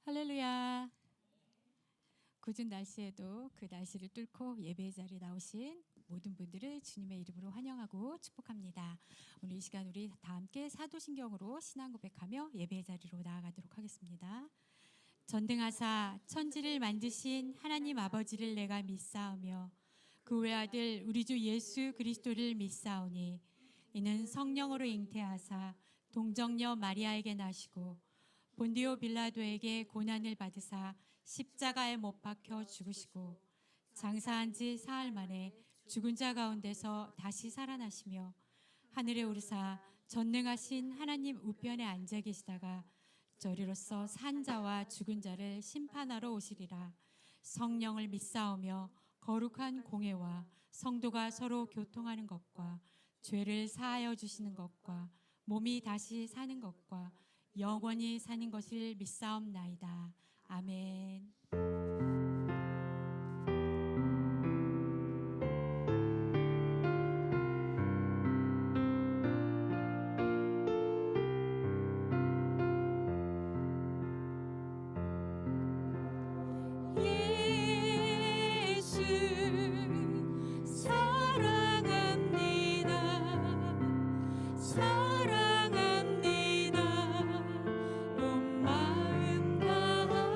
할렐루야. 궂은 날씨에도 그 날씨를 뚫고 예배의 자리에 나오신 모든 분들을 주님의 이름으로 환영하고 축복합니다. 오늘 이 시간 우리 다 함께 사도신경으로 신앙 고백하며 예배의 자리로 나아가도록 하겠습니다. 전등하사 천지를 만드신 하나님 아버지를 내가 믿사오며 그 외아들 우리 주 예수 그리스도를 믿사오니 이는 성령으로 잉태하사 동정녀 마리아에게 나시고 본디오 빌라도에게 고난을 받으사 십자가에 못 박혀 죽으시고 장사한 지 사흘 만에 죽은 자 가운데서 다시 살아나시며 하늘에 오르사 전능하신 하나님 우편에 앉아 계시다가 저리로서 산 자와 죽은 자를 심판하러 오시리라. 성령을 믿사오며 거룩한 공회와 성도가 서로 교통하는 것과 죄를 사하여 주시는 것과 몸이 다시 사는 것과 영원히 사는 것을 믿사옵나이다. 아멘. 사랑합니다. 온 마음 다하여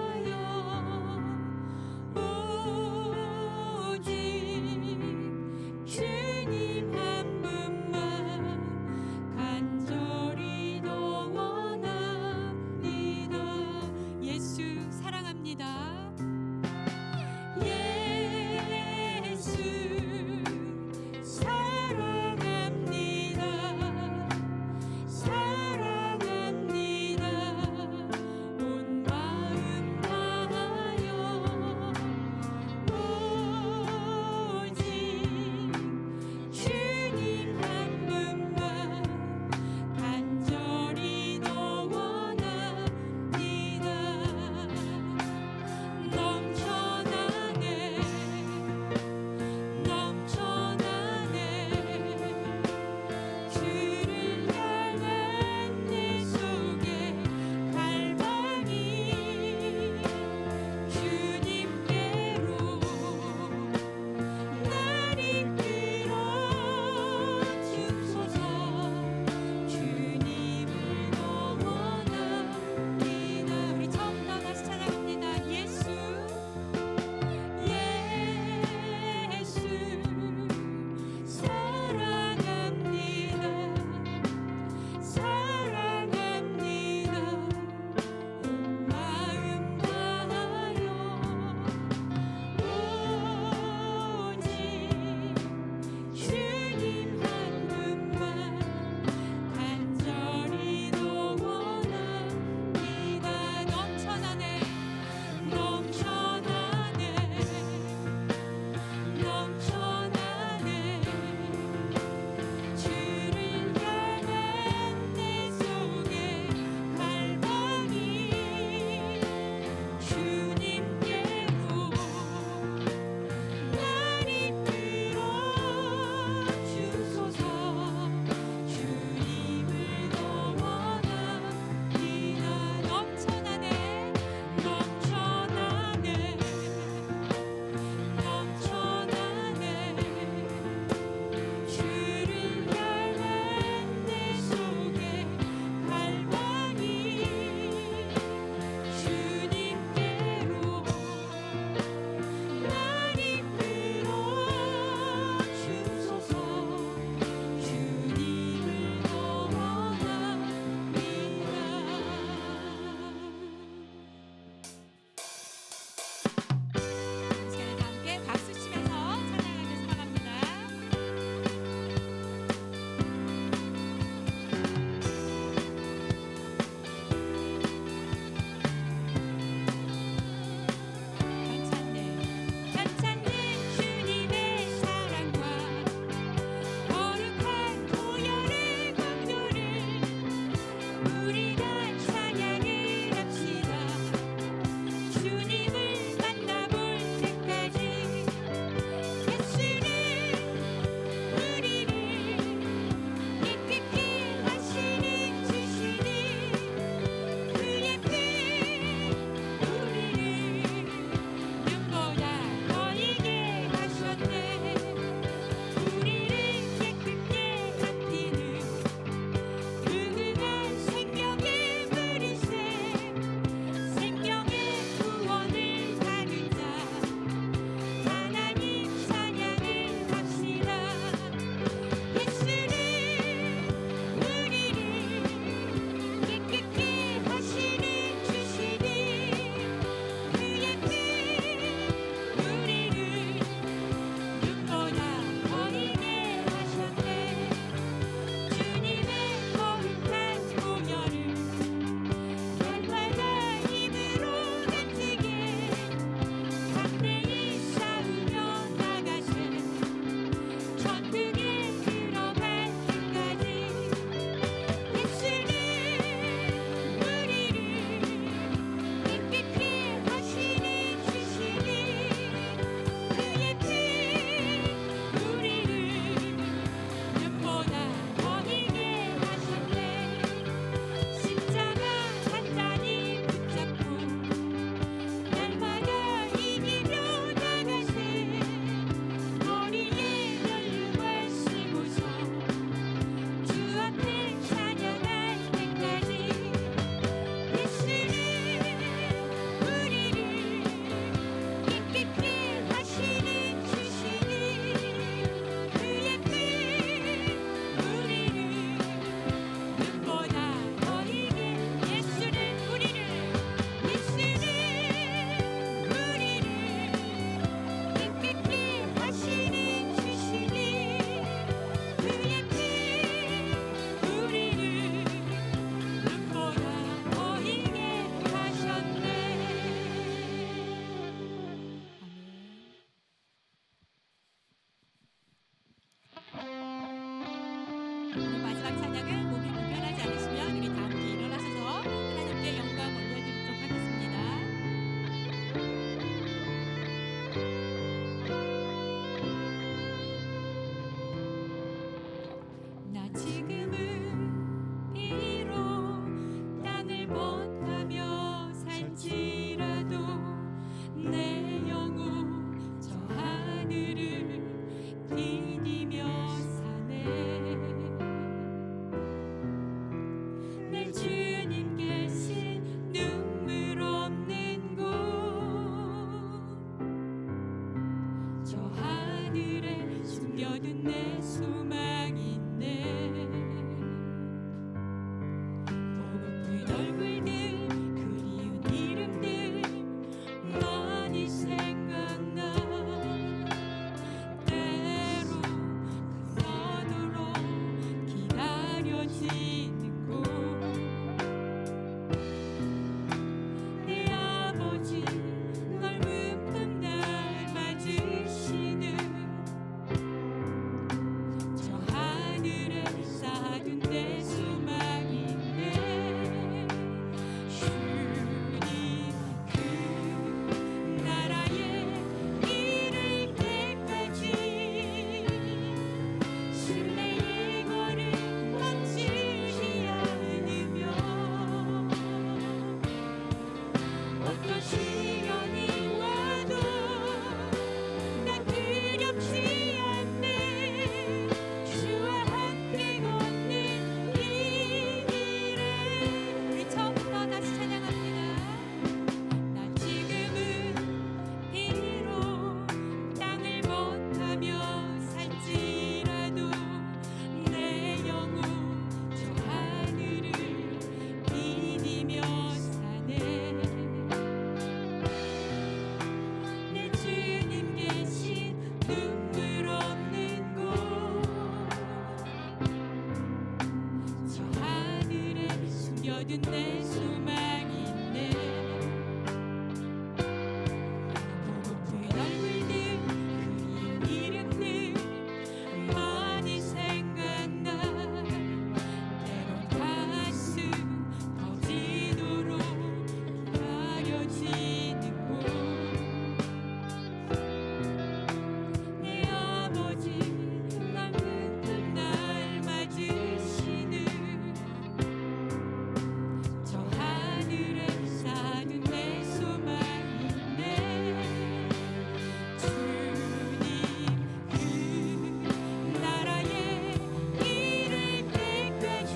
내 소망이 있네. 보고픈 얼굴들 그리운 이름들 많이 생각나. 때론 가슴 터지도록 가려지는 곳. 내 아버지 맑은 날 맞으시는 저 하늘에 쌓은 내 소망이 있네. 주님 그 나라에 이를 때까지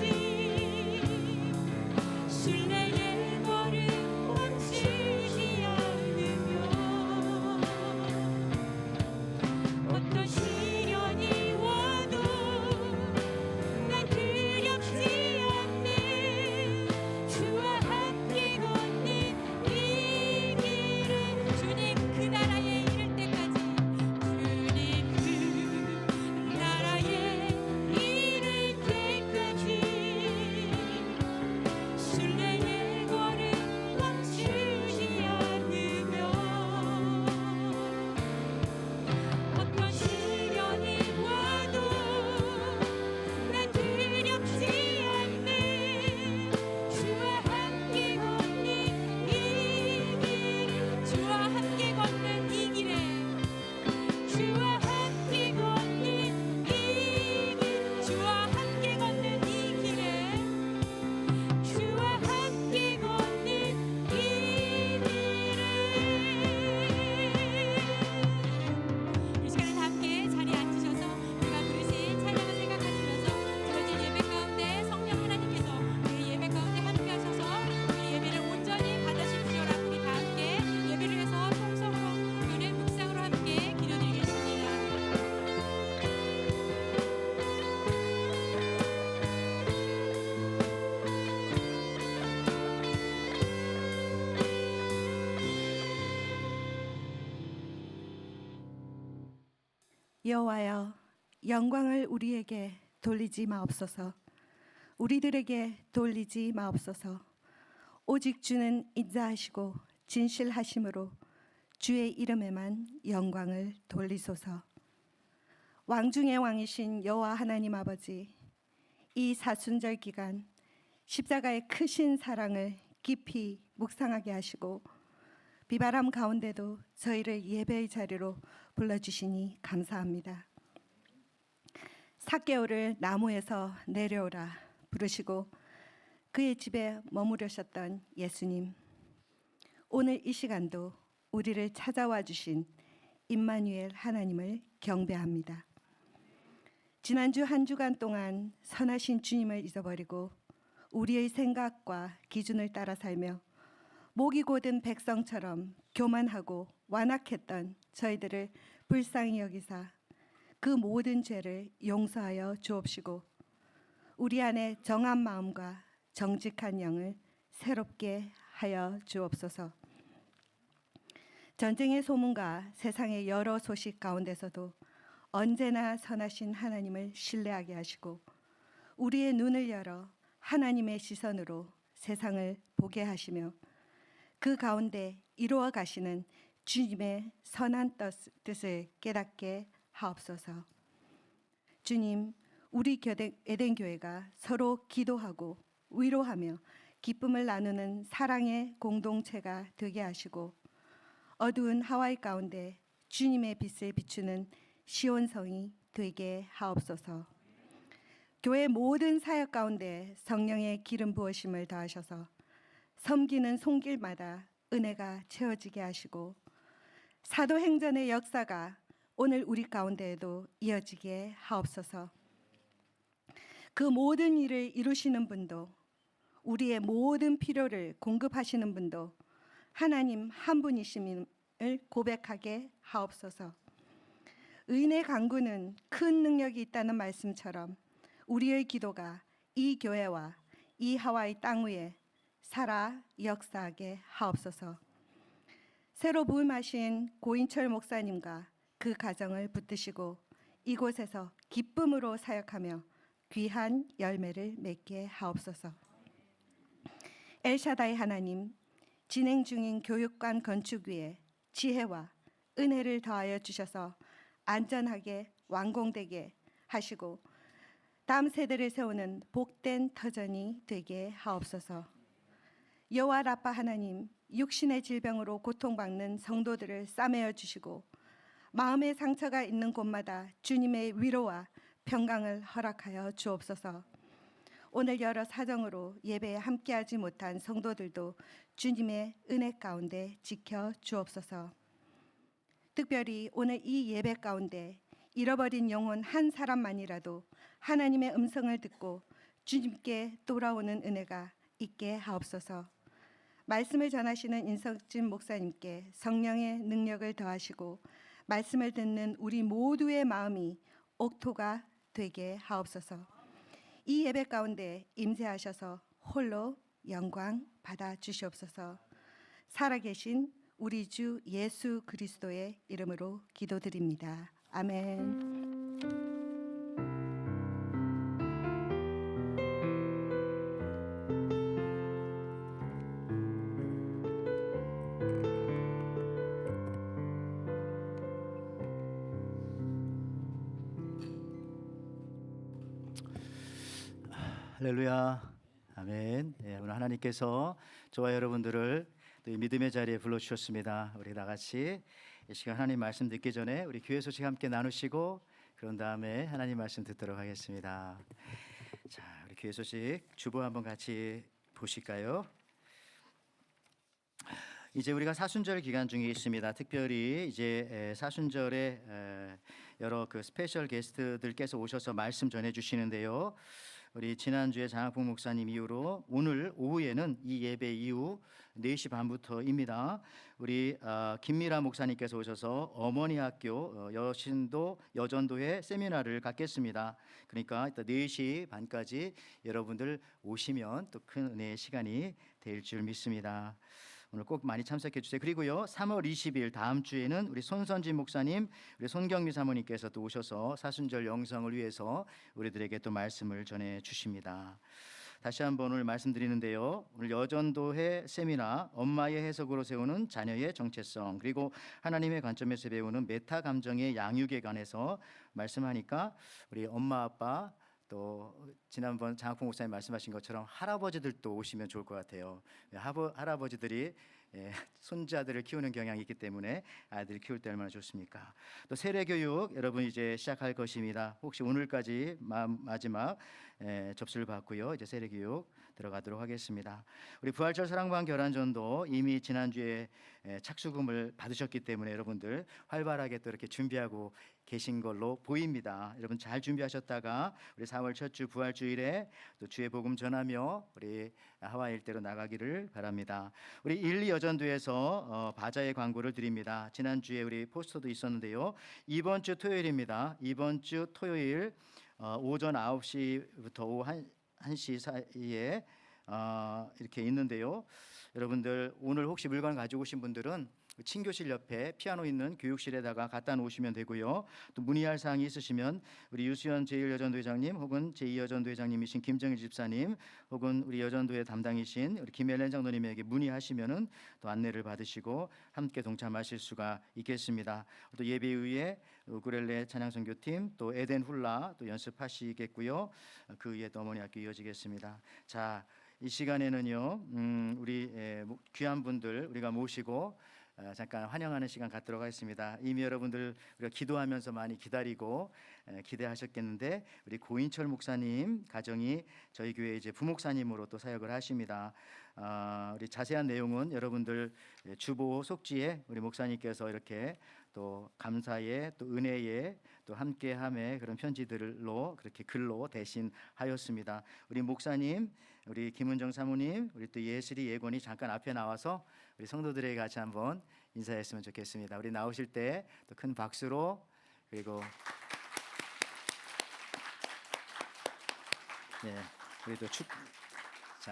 순례의 걸음 멈추지 않으며 어떤 시련이 와도 난 두렵지 않네. 주와 함께 걷는 이 길을 주님 그 나라에 이를 때까지 주님 그 나라에 이를 때까지 순례의 걸음 멈추지 않으며 어떤 시련이 와도 난 두렵지 않네. 주와 함께 걷는 이 길을 주와 함께 걷는 이 길에 주와 함께 걷는 이 길 주와 함께 걷는 이 길에 주와 함께 걷는 이 길을 이 시간에 다 함께 자리에 앉으셔서 우리가 부르신 찬양을 생각하시면서 드려진 예배 가운데 성령 하나님께서 우리 예배 가운데 함께 하셔서 우리 예배를 온전히 받으십시오라고 우리 다 함께 예배를 위해서 통성으로 또는 묵상으로 함께 기도드리겠습니다. 여호와여, 영광을 우리에게 돌리지 마옵소서. 우리들에게 돌리지 마옵소서. 오직 주는 인자하시고 진실하심으로 주의 이름에만 영광을 돌리소서. 왕중의 왕이신 여호와 하나님 아버지, 이 사순절 기간 십자가의 크신 사랑을 깊이 묵상하게 하시고 비바람 가운데도 저희를 예배의 자리로 불러주시니 감사합니다. 삭개오를 나무에서 내려오라 부르시고 그의 집에 머무르셨던 예수님, 오늘 이 시간도 우리를 찾아와 주신 임마누엘 하나님을 경배합니다. 지난주 한 주간 동안 선하신 주님을 잊어버리고 우리의 생각과 기준을 따라 살며 목이 곧은 백성처럼 교만하고 완악했던 저희들을 불쌍히 여기사 그 모든 죄를 용서하여 주옵시고 우리 안에 정한 마음과 정직한 영을 새롭게 하여 주옵소서. 전쟁의 소문과 세상의 여러 소식 가운데서도 언제나 선하신 하나님을 신뢰하게 하시고 우리의 눈을 열어 하나님의 시선으로 세상을 보게 하시며 그 가운데 이루어 가시는 주님의 선한 뜻을 깨닫게 하옵소서. 주님, 우리 에덴교회가 서로 기도하고 위로하며 기쁨을 나누는 사랑의 공동체가 되게 하시고 어두운 하와이 가운데 주님의 빛을 비추는 시온성이 되게 하옵소서. 교회 모든 사역 가운데 성령의 기름 부으심을 더하셔서 섬기는 손길마다 은혜가 채워지게 하시고 사도행전의 역사가 오늘 우리 가운데에도 이어지게 하옵소서. 그 모든 일을 이루시는 분도 우리의 모든 필요를 공급하시는 분도 하나님 한 분이심을 고백하게 하옵소서. 의인의 간구는 큰 능력이 있다는 말씀처럼 우리의 기도가 이 교회와 이 하와이 땅 위에 살아 역사하게 하옵소서. 새로 부임하신 고인철 목사님과 그 가정을 붙드시고 이곳에서 기쁨으로 사역하며 귀한 열매를 맺게 하옵소서. 엘샤다이 하나님, 진행 중인 교육관 건축 위에 지혜와 은혜를 더하여 주셔서 안전하게 완공되게 하시고 다음 세대를 세우는 복된 터전이 되게 하옵소서. 여호와 라파 하나님, 육신의 질병으로 고통받는 성도들을 싸매어 주시고 마음의 상처가 있는 곳마다 주님의 위로와 평강을 허락하여 주옵소서. 오늘 여러 사정으로 예배에 함께하지 못한 성도들도 주님의 은혜 가운데 지켜 주옵소서. 특별히 오늘 이 예배 가운데 잃어버린 영혼 한 사람만이라도 하나님의 음성을 듣고 주님께 돌아오는 은혜가 있게 하옵소서. 말씀을 전하시는 인석진 목사님께 성령의 능력을 더하시고 말씀을 듣는 우리 모두의 마음이 옥토가 되게 하옵소서. 이 예배 가운데 임재하셔서 홀로 영광 받아 주시옵소서. 살아계신 우리 주 예수 그리스도의 이름으로 기도드립니다. 아멘. 할렐루야, 아멘. 오늘 하나님께서 저와 여러분들을 또 이 믿음의 자리에 불러주셨습니다. 우리 다 같이 이 시간 하나님 말씀 듣기 전에 우리 교회 소식 함께 나누시고 그런 다음에 하나님 말씀 듣도록 하겠습니다. 자, 우리 교회 소식 주보 한번 같이 보실까요? 이제 우리가 사순절 기간 중에 있습니다. 특별히 이제 사순절에 여러 그 스페셜 게스트들께서 오셔서 말씀 전해 주시는데요. 우리 지난주에 장학봉 목사님 이후로 오늘 오후에는 이 예배 이후 4시 반부터입니다. 우리 김미라 목사님께서 오셔서 어머니 학교 여신도 여전도회 세미나를 갖겠습니다. 그러니까 이따 4시 반까지 여러분들 오시면 또 큰 은혜의 시간이 될 줄 믿습니다. 오늘 꼭 많이 참석해 주세요. 그리고요 3월 20일 다음 주에는 우리 손선진 목사님, 우리 손경미 사모님께서 또 오셔서 사순절 영성을 위해서 우리들에게 또 말씀을 전해 주십니다. 다시 한번 오늘 말씀드리는데요. 오늘 여전도회 세미나 엄마의 해석으로 세우는 자녀의 정체성, 그리고 하나님의 관점에서 배우는 메타 감정의 양육에 관해서 말씀하니까 우리 엄마 아빠 또 지난번 장학봉 목사님 말씀하신 것처럼 할아버지들도 오시면 좋을 것 같아요. 할아버지들이 손자들을 키우는 경향이 있기 때문에 아이들 키울 때 얼마나 좋습니까? 또 세례교육 여러분 이제 시작할 것입니다. 혹시 오늘까지 마지막 접수를 받고요. 이제 세례교육 들어가도록 하겠습니다. 우리 부활절 사랑방 결안전도 이미 지난주에 착수금을 받으셨기 때문에 여러분들 활발하게 또 이렇게 준비하고 계신 걸로 보입니다. 여러분 잘 준비하셨다가 우리 4월 첫 주 부활주일에 또 주의 복음 전하며 우리 하와이 일대로 나가기를 바랍니다. 우리 1, 2 여전도에서 바자회 광고를 드립니다. 지난주에 우리 포스터도 있었는데요. 이번 주 토요일입니다. 이번 주 토요일 오전 9시부터 오후 1시 사이에 이렇게 있는데요. 여러분들 오늘 혹시 물건 가지고 오신 분들은 친교실 옆에 피아노 있는 교육실에다가 갖다 놓으시면 되고요. 또 문의할 사항이 있으시면 우리 유수연 제1여전도회장님 혹은 제2여전도회장님이신 김정일 집사님 혹은 우리 여전도회 담당이신 우리 김엘렌 장로님에게 문의하시면은 또 안내를 받으시고 함께 동참하실 수가 있겠습니다. 또 예배 후에 우쿨렐레 찬양선교팀 또 에덴 훌라 또 연습하시겠고요. 그 위에 또 어머니 학교 이어지겠습니다. 자, 이 시간에는요 우리 귀한 분들 우리가 모시고 잠깐 환영하는 시간 갖도록 하겠습니다. 이미 여러분들 우리가 기도하면서 많이 기다리고 기대하셨겠는데 우리 고인철 목사님 가정이 저희 교회 이제 부목사님으로 또 사역을 하십니다. 우리 자세한 내용은 여러분들 주보 속지에 우리 목사님께서 이렇게 또 감사의 또 은혜의 또 함께함의 그런 편지들로 그렇게 글로 대신하였습니다. 우리 목사님, 우리 김은정 사모님, 우리 또 예슬이 예건이 잠깐 앞에 나와서 우리 성도들에게 같이 한번 인사했으면 좋겠습니다. 우리 나오실 때 또 큰 박수로 그리고 우리 또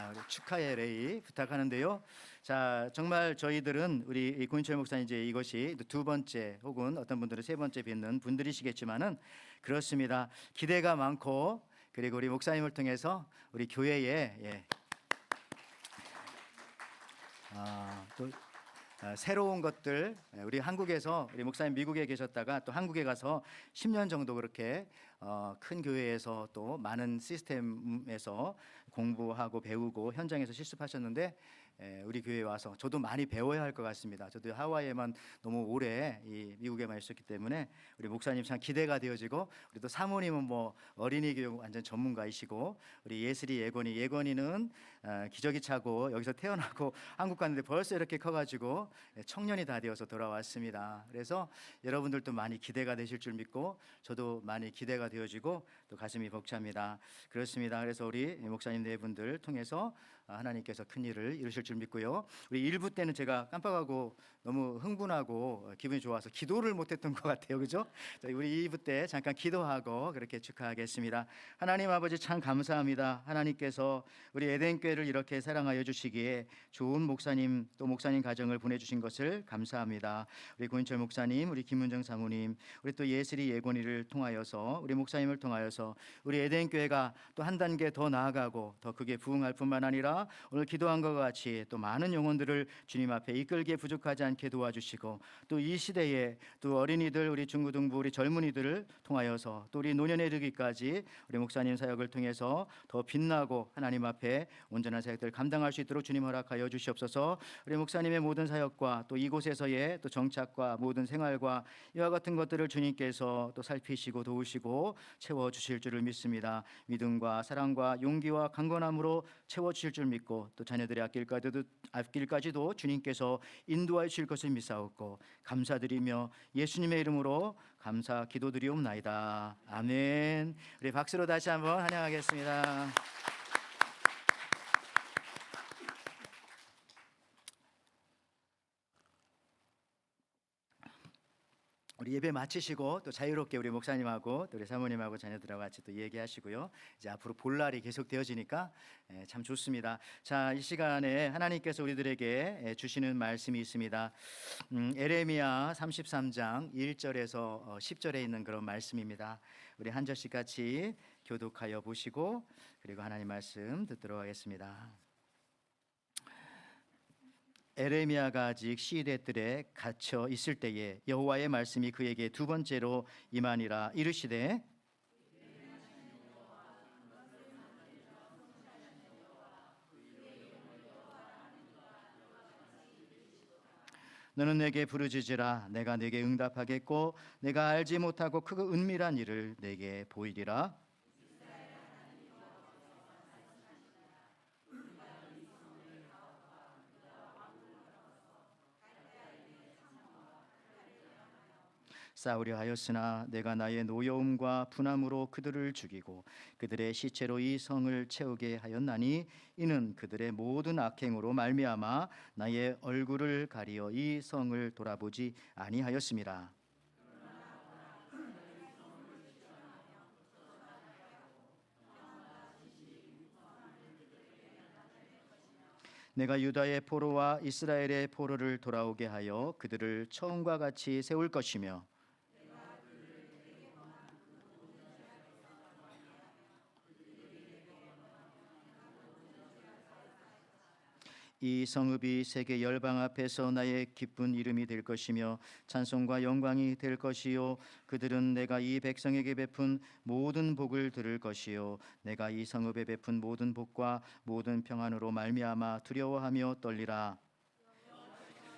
우리 축하의 레이 부탁하는데요. 자, 정말 저희들은 우리 고인철 목사님 이제 이것이 두 번째 혹은 어떤 분들은 세 번째 뵙는 분들이시겠지만은 그렇습니다. 기대가 많고 그리고 우리 목사님을 통해서 우리 교회에 또 새로운 것들, 우리 한국에서 우리 목사님 미국에 계셨다가 또 한국에 가서 10년 정도 그렇게 큰 교회에서 또 많은 시스템에서 공부하고 배우고 현장에서 실습하셨는데, 우리 교회에 와서 저도 많이 배워야 할 것 같습니다. 저도 하와이에만 너무 오래 이 미국에만 있었기 때문에 우리 목사님 참 기대가 되어지고, 우리 또 사모님은 뭐 어린이 교육 완전 전문가이시고, 우리 예슬이 예건이는 기저귀 차고 여기서 태어나고 한국 갔는데 벌써 이렇게 커가지고 청년이 다 되어서 돌아왔습니다. 그래서 여러분들도 많이 기대가 되실 줄 믿고 저도 많이 기대가 되어지고 또 가슴이 벅찹니다. 그렇습니다. 그래서 우리 목사님 네 분들 통해서 하나님께서 큰 일을 이루실 줄 믿고요. 우리 1부 때는 제가 깜빡하고 너무 흥분하고 기분이 좋아서 기도를 못했던 것 같아요. 그죠? 우리 2부 때 잠깐 기도하고 그렇게 축하하겠습니다. 하나님 아버지 참 감사합니다. 하나님께서 우리 에덴교회를 이렇게 사랑하여 주시기에 좋은 목사님 또 목사님 가정을 보내주신 것을 감사합니다. 우리 고인철 목사님, 우리 김문정 사모님, 우리 또 예슬이 예곤이를 통하여서 우리 목사님을 통하여서 우리 에덴교회가 또 한 단계 더 나아가고 더 크게 부흥할 뿐만 아니라 오늘 기도한 것 같이 또 많은 영혼들을 주님 앞에 이끌기에 부족하지 않게 도와주시고, 또 이 시대에 또 어린이들, 우리 중고등부, 우리 젊은이들을 통하여서 또 우리 노년에 이르기까지 우리 목사님 사역을 통해서 더 빛나고 하나님 앞에 온전한 사역들을 감당할 수 있도록 주님 허락하여 주시옵소서. 우리 목사님의 모든 사역과 또 이곳에서의 또 정착과 모든 생활과 이와 같은 것들을 주님께서 또 살피시고 도우시고 채워 주실 줄을 믿습니다. 믿음과 사랑과 용기와 강건함으로 채워 주실 줄 믿고, 또 자녀들의 앞길까지도 주님께서 인도하여 주실 것을 믿사옵고 감사드리며 예수님의 이름으로 감사 기도드리옵나이다. 아멘. 우리 박수로 다시 한번 환영하겠습니다. 우리 예배 마치시고 또 자유롭게 우리 목사님하고 또 우리 사모님하고 자녀들하고 같이 또 얘기하시고요. 이제 앞으로 볼 날이 계속 되어지니까 참 좋습니다. 자, 이 시간에 하나님께서 우리들에게 주시는 말씀이 있습니다. 에레미야 33장 1절에서 10절에 있는 그런 말씀입니다. 우리 한 절씩 같이 교독하여 보시고 그리고 하나님 말씀 듣도록 하겠습니다. 에레미야가 아직 시대 뜰에 갇혀 있을 때에 여호와의 말씀이 그에게 두 번째로 임하니라. 이르시되 너는 내게 부르짖으라. 내가 내게 응답하겠고 내가 알지 못하고 크고 은밀한 일을 내게 보이리라. 싸우려 하였으나 내가 나의 노여움과 분함으로 그들을 죽이고 그들의 시체로 이 성을 채우게 하였나니 이는 그들의 모든 악행으로 말미암아 나의 얼굴을 가리어 이 성을 돌아보지 아니하였음이라. 내가 유다의 포로와 이스라엘의 포로를 돌아오게 하여 그들을 처음과 같이 세울 것이며 이 성읍이 세계 열방 앞에서 나의 기쁜 이름이 될 것이며 찬송과 영광이 될 것이요 그들은 내가 이 백성에게 베푼 모든 복을 들을 것이요 내가 이 성읍에 베푼 모든 복과 모든 평안으로 말미암아 두려워하며 떨리라.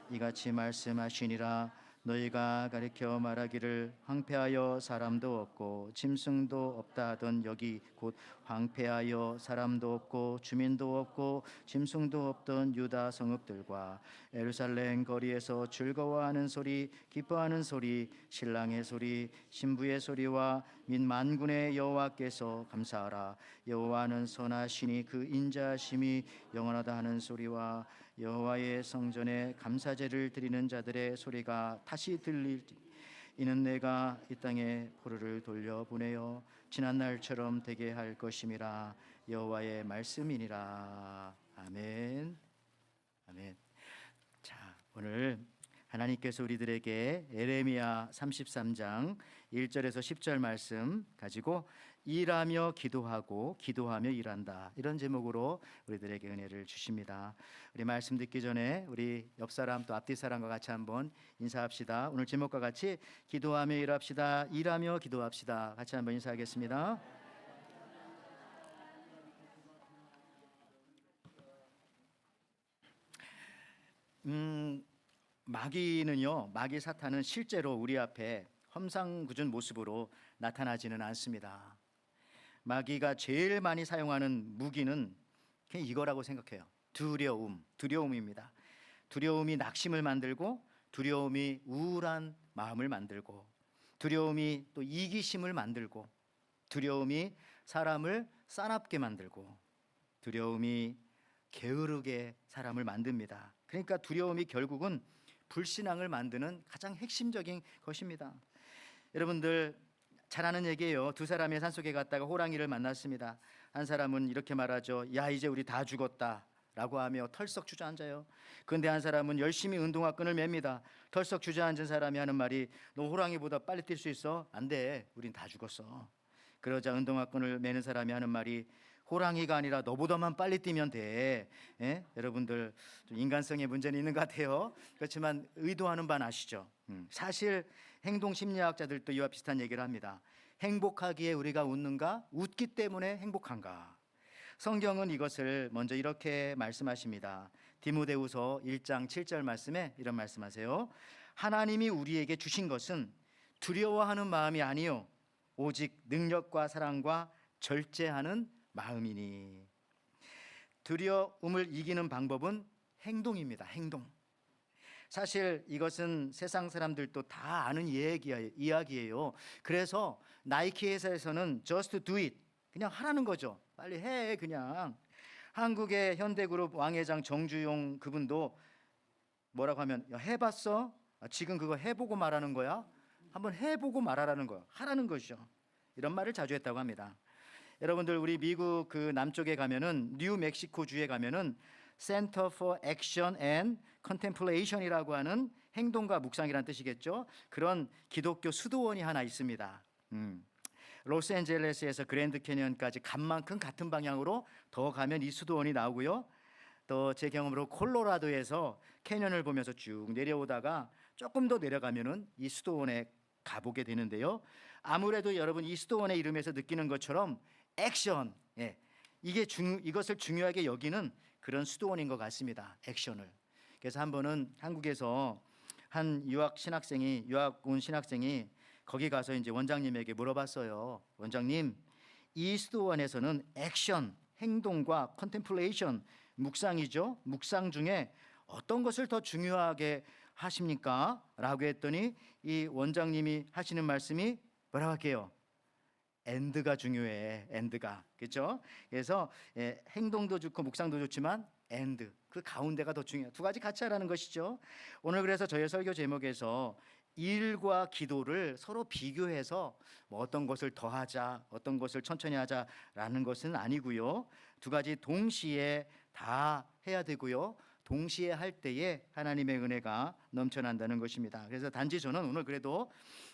이같이 말씀하시니라. 너희가 가리켜 말하기를 황폐하여 사람도 없고 짐승도 없다 하던 여기 곧 황폐하여 사람도 없고 주민도 없고 짐승도 없던 유다 성읍들과 예루살렘 거리에서 즐거워하는 소리 기뻐하는 소리 신랑의 소리 신부의 소리와 민 만군의 여호와께서 감사하라. 여호와는 선하시니 그 인자하심이 영원하다 하는 소리와 여호와의 성전에 감사제를 드리는 자들의 소리가 다시 들릴지 이는 내가 이 땅에 포로를 돌려보내어 지난 날처럼 되게 할 것임이라. 여호와의 말씀이니라. 아멘. 아멘. 자, 오늘 하나님께서 우리들에게 에레미야 33장 1절에서 10절 말씀 가지고 일하며 기도하고 기도하며 일한다, 이런 제목으로 우리들에게 은혜를 주십니다. 우리 말씀 듣기 전에 우리 옆 사람 또 앞뒤 사람과 같이 한번 인사합시다. 오늘 제목과 같이 기도하며 일합시다, 일하며 기도합시다. 같이 한번 인사하겠습니다. 마귀 사탄은 실제로 우리 앞에 험상궂은 모습으로 나타나지는 않습니다. 마귀가 제일 많이 사용하는 무기는 그냥 이거라고 생각해요. 두려움입니다. 두려움이 낙심을 만들고, 두려움이 우울한 마음을 만들고, 두려움이 또 이기심을 만들고, 두려움이 사람을 싸납게 만들고, 두려움이 게으르게 사람을 만듭니다. 그러니까 두려움이 결국은 불신앙을 만드는 가장 핵심적인 것입니다. 여러분들 잘 아는 얘기예요. 두 사람이 산속에 갔다가 호랑이를 만났습니다. 한 사람은 이렇게 말하죠. 야, 이제 우리 다 죽었다 라고 하며 털썩 주저앉아요. 그런데 한 사람은 열심히 운동화 끈을 맵니다. 털썩 주저앉은 사람이 하는 말이, 너 호랑이보다 빨리 뛸 수 있어? 안 돼, 우린 다 죽었어. 그러자 운동화 끈을 매는 사람이 하는 말이, 호랑이가 아니라 너보다만 빨리 뛰면 돼. 예? 여러분들 좀 인간성의 문제는 있는 것 같아요. 그렇지만 의도하는 바는 아시죠? 사실 행동심리학자들도 이와 비슷한 얘기를 합니다. 행복하기에 우리가 웃는가? 웃기 때문에 행복한가? 성경은 이것을 먼저 이렇게 말씀하십니다. 디모데후서 1장 7절 말씀에 이런 말씀하세요. 하나님이 우리에게 주신 것은 두려워하는 마음이 아니요 오직 능력과 사랑과 절제하는 마음이니. 두려움을 이기는 방법은 행동입니다. 행동. 사실 이것은 세상 사람들도 다 아는 이야기예요. 그래서 나이키 회사에서는 just do it, 그냥 하라는 거죠. 빨리 해, 그냥. 한국의 현대그룹 왕회장 정주용 그분도 뭐라고 하면, 야, 해봤어? 지금 그거 해보고 말하는 거야? 한번 해보고 말하라는 거야. 하라는 것이죠. 이런 말을 자주 했다고 합니다. 여러분들 우리 미국 그 남쪽에 가면은, 뉴멕시코 주에 가면은 Center for Action and Contemplation이라고 하는 행동과 묵상이라는 뜻이겠죠. 그런 기독교 수도원이 하나 있습니다. 로스앤젤레스에서 그랜드 캐니언까지 간 만큼 같은 방향으로 더 가면 이 수도원이 나오고요. 또 제 경험으로 콜로라도에서 캐년을 보면서 쭉 내려오다가 조금 더 내려가면은 이 수도원에 가보게 되는데요. 아무래도 여러분 이 수도원의 이름에서 느끼는 것처럼 액션, 예, 이것을 중요하게 여기는 그런 수도원인 것 같습니다. 액션을. 그래서 한 번은 한국에서 한 유학 온 신학생이 거기 가서 이제 원장님에게 물어봤어요. 원장님, 이 수도원에서는 액션, 행동과 컨템플레이션, 묵상이죠. 묵상 중에 어떤 것을 더 중요하게 하십니까? 라고 했더니 이 원장님이 하시는 말씀이 뭐라고 할게요? 엔드가 중요해. 엔드가. 그렇죠? 그래서 행동도 좋고 묵상도 좋지만 엔드, 그 가운데가 더 중요해요. 두 가지 같이 하라는 것이죠. 오늘 그래서 저희 설교 제목에서 일과 기도를 서로 비교해서 뭐 어떤 것을 더 하자, 어떤 것을 천천히 하자라는 것은 아니고요. 두 가지 동시에 다 해야 되고요. 동시에 할 때에 하나님의 은혜가 넘쳐난다는 것입니다. 그래서 단지 저는 오늘 그래도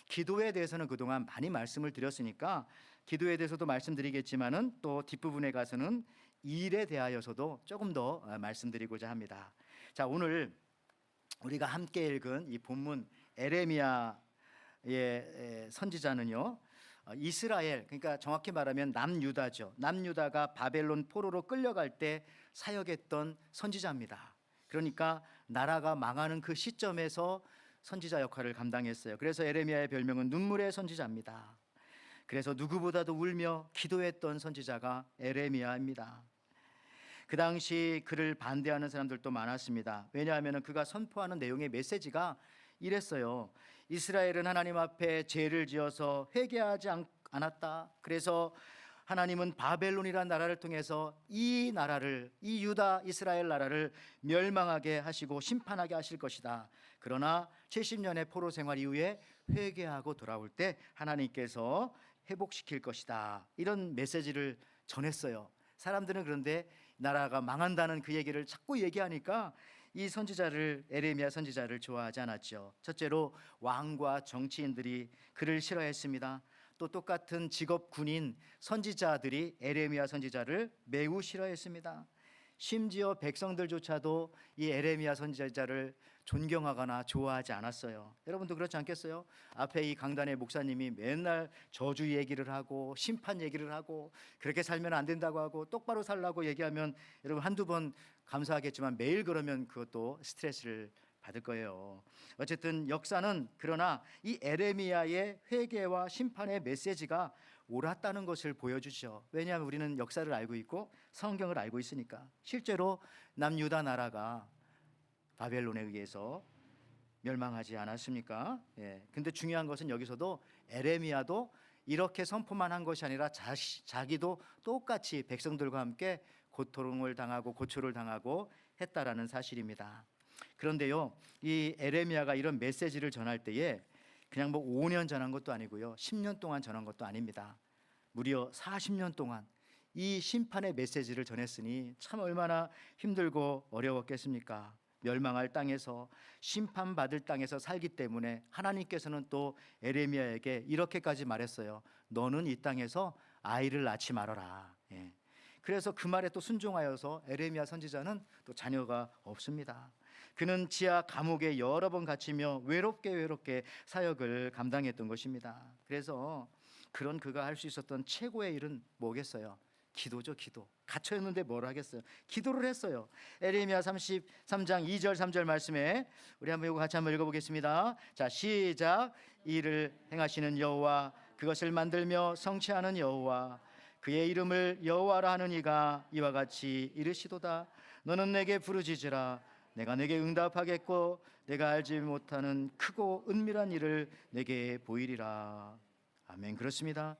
기도에 대해서는 그동안 많이 말씀을 드렸으니까 기도에 대해서도 말씀드리겠지만은 또 뒷부분에 가서는 일에 대하여서도 조금 더 말씀드리고자 합니다. 자, 오늘 우리가 함께 읽은 이 본문 에레미야의 선지자는요, 이스라엘, 그러니까 정확히 말하면 남유다죠. 남유다가 바벨론 포로로 끌려갈 때 사역했던 선지자입니다. 그러니까 나라가 망하는 그 시점에서 선지자 역할을 감당했어요. 그래서 에레미야의 별명은 눈물의 선지자입니다. 그래서 누구보다도 울며 기도했던 선지자가 에레미야입니다. 그 당시 그를 반대하는 사람들도 많았습니다. 왜냐하면 그가 선포하는 내용의 메시지가 이랬어요. 이스라엘은 하나님 앞에 죄를 지어서 회개하지 않았다. 그래서 하나님은 바벨론이라는 나라를 통해서 이 나라를, 이 유다 이스라엘 나라를 멸망하게 하시고 심판하게 하실 것이다. 그러나 70년의 포로 생활 이후에 회개하고 돌아올 때 하나님께서 회복시킬 것이다. 이런 메시지를 전했어요. 사람들은 그런데 나라가 망한다는 그 얘기를 자꾸 얘기하니까 이 선지자를, 에레미야 선지자를 좋아하지 않았죠. 첫째로 왕과 정치인들이 그를 싫어했습니다. 또 똑같은 직업 군인 선지자들이 에레미야 선지자를 매우 싫어했습니다. 심지어 백성들조차도 이 에레미야 선지자를 존경하거나 좋아하지 않았어요. 여러분도 그렇지 않겠어요? 앞에 이 강단의 목사님이 맨날 저주 얘기를 하고 심판 얘기를 하고 그렇게 살면 안 된다고 하고 똑바로 살라고 얘기하면 여러분 한두 번 감사하겠지만 매일 그러면 그것도 스트레스를 받을 거예요. 어쨌든 역사는 그러나 이 에레미야의 회개와 심판의 메시지가 옳았다는 것을 보여주죠. 왜냐하면 우리는 역사를 알고 있고 성경을 알고 있으니까. 실제로 남유다 나라가 바벨론에 의해서 멸망하지 않았습니까? 예. 근데 중요한 것은 여기서도 에레미야도 이렇게 선포만 한 것이 아니라 자기도 똑같이 백성들과 함께 고통을 당하고 고초를 당하고 했다라는 사실입니다. 그런데요, 이 에레미야가 이런 메시지를 전할 때에 그냥 뭐 5년 전한 것도 아니고요, 10년 동안 전한 것도 아닙니다. 무려 40년 동안 이 심판의 메시지를 전했으니 참 얼마나 힘들고 어려웠겠습니까? 멸망할 땅에서, 심판받을 땅에서 살기 때문에 하나님께서는 또 에레미야에게 이렇게까지 말했어요. 너는 이 땅에서 아이를 낳지 말아라. 예. 그래서 그 말에 또 순종하여서 에레미야 선지자는 또 자녀가 없습니다. 그는 지하 감옥에 여러 번 갇히며 외롭게 사역을 감당했던 것입니다. 그래서 그런 그가 할 수 있었던 최고의 일은 뭐겠어요? 기도죠. 기도. 갇혀 있는데 뭘 하겠어요? 기도를 했어요. 에레미야 33장 2절 3절 말씀에 우리 한번 이거 같이 한번 읽어보겠습니다. 자, 시작. 이를 행하시는 여호와, 그것을 만들며 성취하는 여호와, 그의 이름을 여호와라 하는 이가 이와 같이 이르시도다. 너는 내게 부르짖으라. 내가 내게 응답하겠고 내가 알지 못하는 크고 은밀한 일을 내게 보이리라. 아멘. 그렇습니다.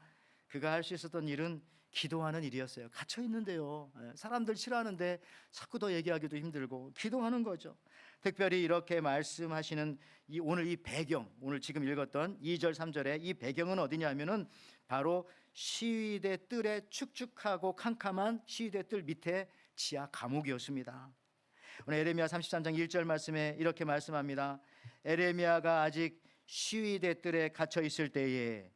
그가 할 수 있었던 일은 기도하는 일이었어요. 갇혀 있는데요, 사람들 싫어하는데 자꾸 더 얘기하기도 힘들고 기도하는 거죠. 특별히 이렇게 말씀하시는 오늘 이 배경, 오늘 지금 읽었던 2절 3절의 이 배경은 어디냐면은 바로 시위대 뜰에 축축하고 캄캄한 시위대 뜰 밑에 지하 감옥이었습니다. 오늘 에레미야 33장 1절 말씀에 이렇게 말씀합니다. 에레미야가 아직 시위대 뜰에 갇혀 있을 때에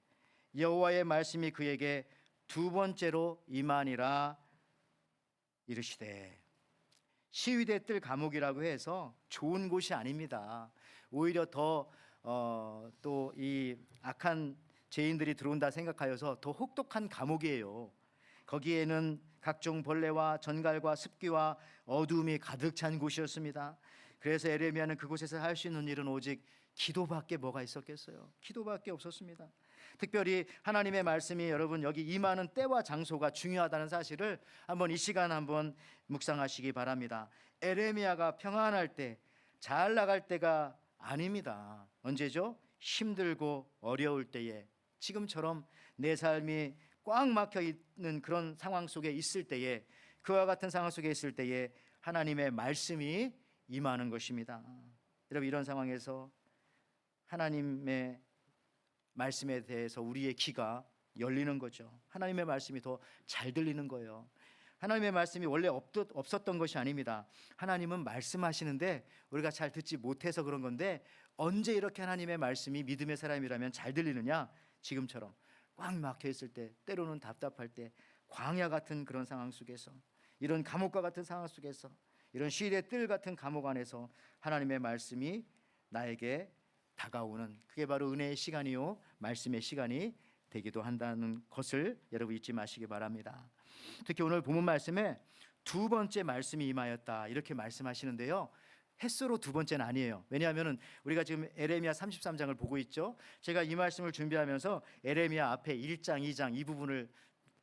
여호와의 말씀이 그에게 두 번째로 임하니라 이르시되. 시위대 뜰 감옥이라고 해서 좋은 곳이 아닙니다. 오히려 더 또 이 악한 죄인들이 들어온다 생각하여서 더 혹독한 감옥이에요. 거기에는 각종 벌레와 전갈과 습기와 어두움이 가득 찬 곳이었습니다. 그래서 에레미야는 그곳에서 할 수 있는 일은 오직 기도밖에 뭐가 있었겠어요? 기도밖에 없었습니다. 특별히 하나님의 말씀이 여러분 여기 임하는 때와 장소가 중요하다는 사실을 한번 이 시간 한번 묵상하시기 바랍니다. 에레미야가 평안할 때, 잘 나갈 때가 아닙니다. 언제죠? 힘들고 어려울 때에, 지금처럼 내 삶이 꽉 막혀 있는 그런 상황 속에 있을 때에, 그와 같은 상황 속에 있을 때에 하나님의 말씀이 임하는 것입니다. 여러분, 이런 상황에서 하나님의 말씀에 대해서 우리의 귀가 열리는 거죠. 하나님의 말씀이 더 잘 들리는 거예요. 하나님의 말씀이 원래 없었던 것이 아닙니다. 하나님은 말씀하시는데 우리가 잘 듣지 못해서 그런 건데, 언제 이렇게 하나님의 말씀이 믿음의 사람이라면 잘 들리느냐? 지금처럼 꽉 막혀 있을 때, 때로는 답답할 때, 광야 같은 그런 상황 속에서, 이런 감옥과 같은 상황 속에서, 이런 시대 뜰 같은 감옥 안에서 하나님의 말씀이 나에게 다가오는, 그게 바로 은혜의 시간이요 말씀의 시간이 되기도 한다는 것을 여러분 잊지 마시기 바랍니다. 특히 오늘 본문 말씀에 두 번째 말씀이 임하였다 이렇게 말씀하시는데요, 횟수로 두 번째는 아니에요. 왜냐하면 우리가 지금 에레미야 33장을 보고 있죠. 제가 이 말씀을 준비하면서 에레미야 앞에 1장, 2장 이 부분을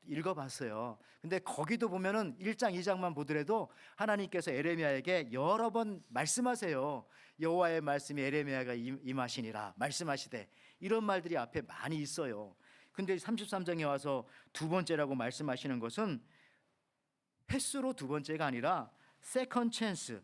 읽어봤어요. 근데 거기도 보면은 1장, 2장만 보더라도 하나님께서 에레미야에게 여러 번 말씀하세요. 여호와의 말씀이 에레미야가 임하시니라 말씀하시되, 이런 말들이 앞에 많이 있어요. 근데 33장에 와서 두 번째라고 말씀하시는 것은 횟수로 두 번째가 아니라 세컨 찬스,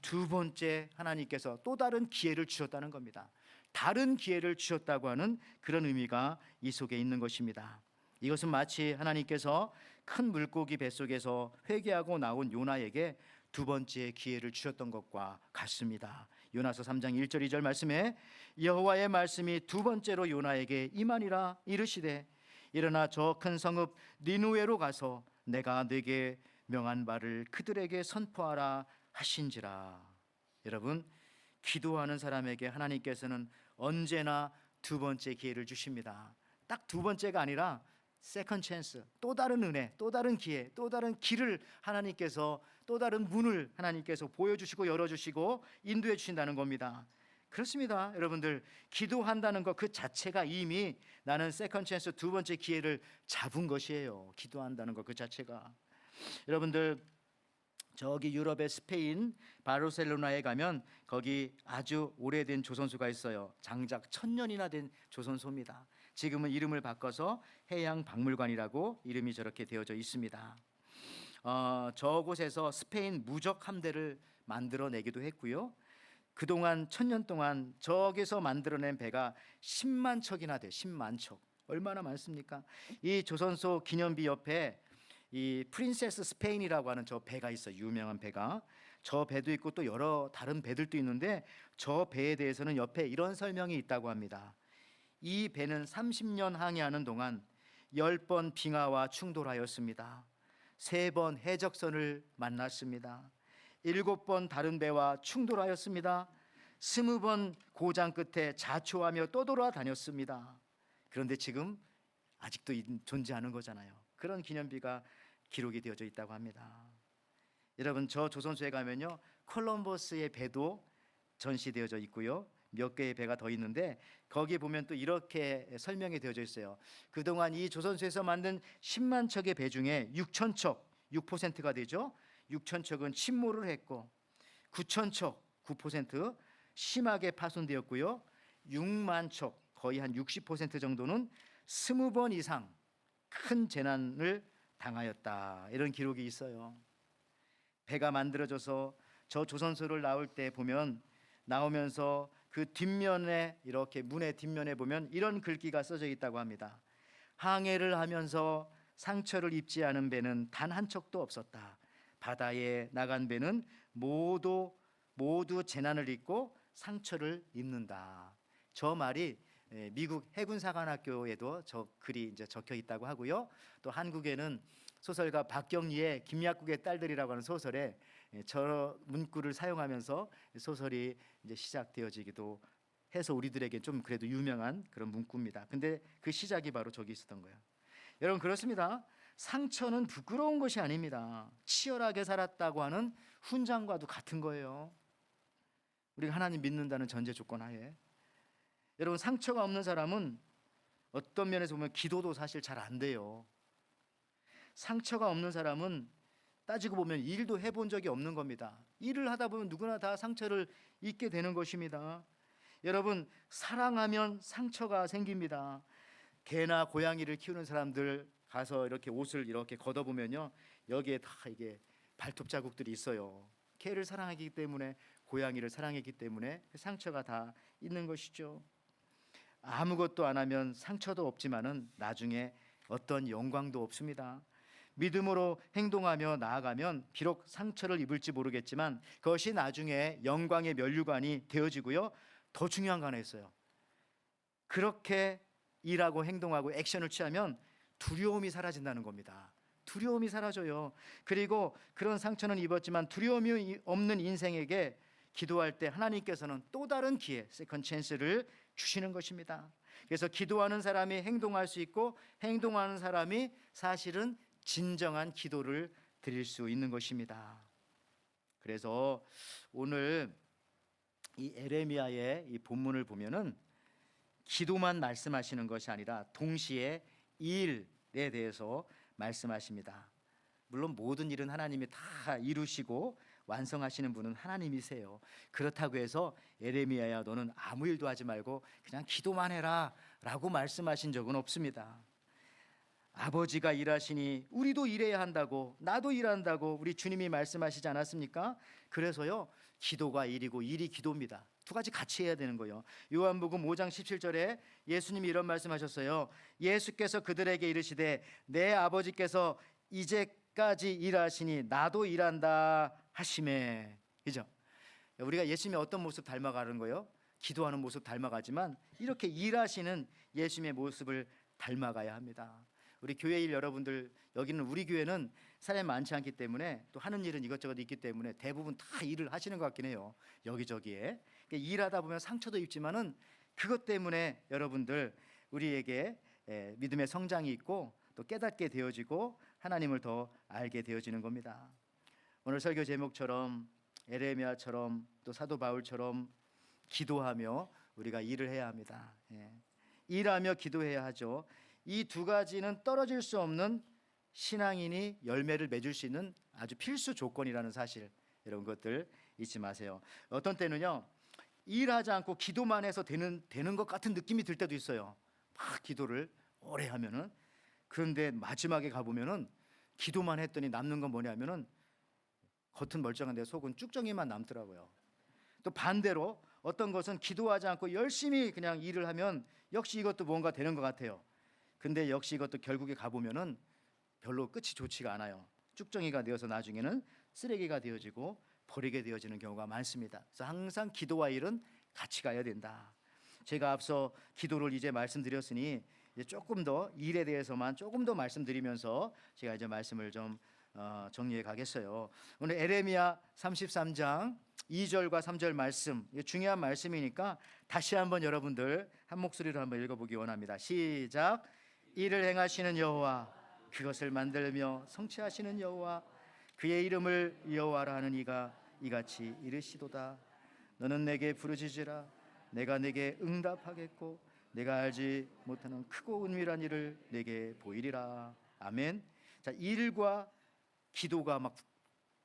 두 번째 하나님께서 또 다른 기회를 주셨다는 겁니다. 다른 기회를 주셨다고 하는 그런 의미가 이 속에 있는 것입니다. 이것은 마치 하나님께서 큰 물고기 뱃속에서 회개하고 나온 요나에게 두 번째 기회를 주셨던 것과 같습니다. 요나서 3장 1절 2절 말씀에 여호와의 말씀이 두 번째로 요나에게 임하니라 이르시되 일어나 저 큰 성읍 니느웨로 가서 내가 네게 명한 바를 그들에게 선포하라 하신지라. 여러분, 기도하는 사람에게 하나님께서는 언제나 두 번째 기회를 주십니다. 딱 두 번째가 아니라 세컨 찬스, 또 다른 은혜, 또 다른 기회, 또 다른 길을 하나님께서, 또 다른 문을 하나님께서 보여주시고 열어주시고 인도해 주신다는 겁니다. 그렇습니다. 여러분들, 기도한다는 것 그 자체가 이미 나는 세컨 찬스, 두 번째 기회를 잡은 것이에요. 기도한다는 것 그 자체가. 여러분들, 저기 유럽의 스페인 바르셀로나에 가면 거기 아주 오래된 조선소가 있어요. 장작 1000년이나 된 조선소입니다. 지금은 이름을 바꿔서 해양박물관이라고 이름이 저렇게 되어져 있습니다. 저곳에서 스페인 무적 함대를 만들어내기도 했고요. 그동안 1000년 동안 저기서 만들어낸 배가 10만 척이나 돼요. 10만 척. 얼마나 많습니까? 이 조선소 기념비 옆에 이 프린세스 스페인이라고 하는 저 배가 있어요. 유명한 배가. 저 배도 있고 또 여러 다른 배들도 있는데 저 배에 대해서는 옆에 이런 설명이 있다고 합니다. 이 배는 30년 항해하는 동안 10번 빙하와 충돌하였습니다. 3번 해적선을 만났습니다. 7번 다른 배와 충돌하였습니다. 20번 고장 끝에 자초하며 떠돌아다녔습니다. 그런데 지금 아직도 존재하는 거잖아요. 그런 기념비가 기록이 되어져 있다고 합니다. 여러분, 저 조선소에 가면요, 콜럼버스의 배도 전시되어져 있고요, 몇 개의 배가 더 있는데 거기 보면 또 이렇게 설명이 되어져 있어요. 그동안 이 조선소에서 만든 10만 척의 배 중에 6천 척, 6%가 되죠. 6천 척은 침몰을 했고 9천 척, 9% 심하게 파손되었고요. 6만 척, 거의 한 60% 정도는 20번 이상 큰 재난을 당하였다. 이런 기록이 있어요. 배가 만들어져서 저 조선소를 나올 때 보면 나오면서 그 뒷면에 이렇게 문의 뒷면에 보면 이런 글귀가 써져 있다고 합니다. 항해를 하면서 상처를 입지 않은 배는 단 한 척도 없었다. 바다에 나간 배는 모두 재난을 입고 상처를 입는다. 저 말이 미국 해군사관학교에도 저 글이 이제 적혀 있다고 하고요. 또 한국에는 소설가 박경리의 김약국의 딸들이라고 하는 소설에 저 문구를 사용하면서 소설이 이제 시작되어지기도 해서 우리들에게 좀 그래도 유명한 그런 문구입니다. 근데 그 시작이 바로 저기 있었던 거예요. 여러분, 그렇습니다. 상처는 부끄러운 것이 아닙니다. 치열하게 살았다고 하는 훈장과도 같은 거예요. 우리가 하나님 믿는다는 전제 조건 하에. 여러분, 상처가 없는 사람은 어떤 면에서 보면 기도도 사실 잘 안 돼요. 상처가 없는 사람은 따지고 보면 일도 해본 적이 없는 겁니다. 일을 하다 보면 누구나 다 상처를 입게 되는 것입니다. 여러분, 사랑하면 상처가 생깁니다. 개나 고양이를 키우는 사람들 가서 이렇게 옷을 이렇게 걷어보면요, 여기에 다 이게 발톱 자국들이 있어요. 개를 사랑하기 때문에, 고양이를 사랑했기 때문에 그 상처가 다 있는 것이죠. 아무것도 안 하면 상처도 없지만은 나중에 어떤 영광도 없습니다. 믿음으로 행동하며 나아가면 비록 상처를 입을지 모르겠지만 그것이 나중에 영광의 면류관이 되어지고요. 더 중요한 거 하나 있어요. 그렇게 일하고 행동하고 액션을 취하면 두려움이 사라진다는 겁니다. 두려움이 사라져요. 그리고 그런 상처는 입었지만 두려움이 없는 인생에게 기도할 때 하나님께서는 또 다른 기회, 세컨 찬스를 주시는 것입니다. 그래서 기도하는 사람이 행동할 수 있고 행동하는 사람이 사실은 진정한 기도를 드릴 수 있는 것입니다. 그래서 오늘 이 에레미야의 이 본문을 보면은 기도만 말씀하시는 것이 아니라 동시에 일에 대해서 말씀하십니다. 물론 모든 일은 하나님이 다 이루시고 완성하시는 분은 하나님이세요. 그렇다고 해서 에레미야야 너는 아무 일도 하지 말고 그냥 기도만 해라 라고 말씀하신 적은 없습니다. 아버지가 일하시니 우리도 일해야 한다고, 나도 일한다고 우리 주님이 말씀하시지 않았습니까? 그래서요, 기도가 일이고 일이 기도입니다. 두 가지 같이 해야 되는 거예요. 요한복음 5장 17절에 예수님이 이런 말씀하셨어요. 예수께서 그들에게 이르시되 내 아버지께서 이제까지 일하시니 나도 일한다 하심에, 그죠? 우리가 예수님의 어떤 모습 닮아가는 거예요? 기도하는 모습 닮아가지만 이렇게 일하시는 예수님의 모습을 닮아가야 합니다. 우리 교회 일 여러분들, 여기는 우리 교회는 사람이 많지 않기 때문에 또 하는 일은 이것저것 있기 때문에 대부분 다 일을 하시는 것 같긴 해요. 여기저기에 일하다 보면 상처도 입지만은 그것 때문에 여러분들 우리에게 믿음의 성장이 있고 또 깨닫게 되어지고 하나님을 더 알게 되어지는 겁니다. 오늘 설교 제목처럼 에레미야처럼 또 사도 바울처럼 기도하며 우리가 일을 해야 합니다. 일하며 기도해야 하죠. 이 두 가지는 떨어질 수 없는 신앙인이 열매를 맺을 수 있는 아주 필수 조건이라는 사실, 이런 것들 잊지 마세요. 어떤 때는요, 일하지 않고 기도만 해서 되는 것 같은 느낌이 들 때도 있어요. 막 기도를 오래 하면은. 그런데 마지막에 가보면은 기도만 했더니 남는 건 뭐냐면은 겉은 멀쩡한데 속은 쭉정이만 남더라고요. 또 반대로 어떤 것은 기도하지 않고 열심히 그냥 일을 하면 역시 이것도 뭔가 되는 것 같아요. 근데 역시 이것도 결국에 가보면은 별로 끝이 좋지가 않아요. 쭉정이가 되어서 나중에는 쓰레기가 되어지고 버리게 되어지는 경우가 많습니다. 그래서 항상 기도와 일은 같이 가야 된다. 제가 앞서 기도를 이제 말씀드렸으니 이제 조금 더 일에 대해서만 조금 더 말씀드리면서 제가 이제 말씀을 좀 정리해 가겠어요. 오늘 에레미야 33장 2절과 3절 말씀, 중요한 말씀이니까 다시 한번 여러분들 한 목소리로 한번 읽어보기 원합니다. 시작. 이를 행하시는 여호와, 그것을 만들며 성취하시는 여호와, 그의 이름을 여호와라 하는 이가 이같이 이르시도다. 너는 내게 부르짖으라. 내가 내게 응답하겠고 내가 알지 못하는 크고 은밀한 일을 내게 보이리라. 아멘. 자, 일과 기도가 막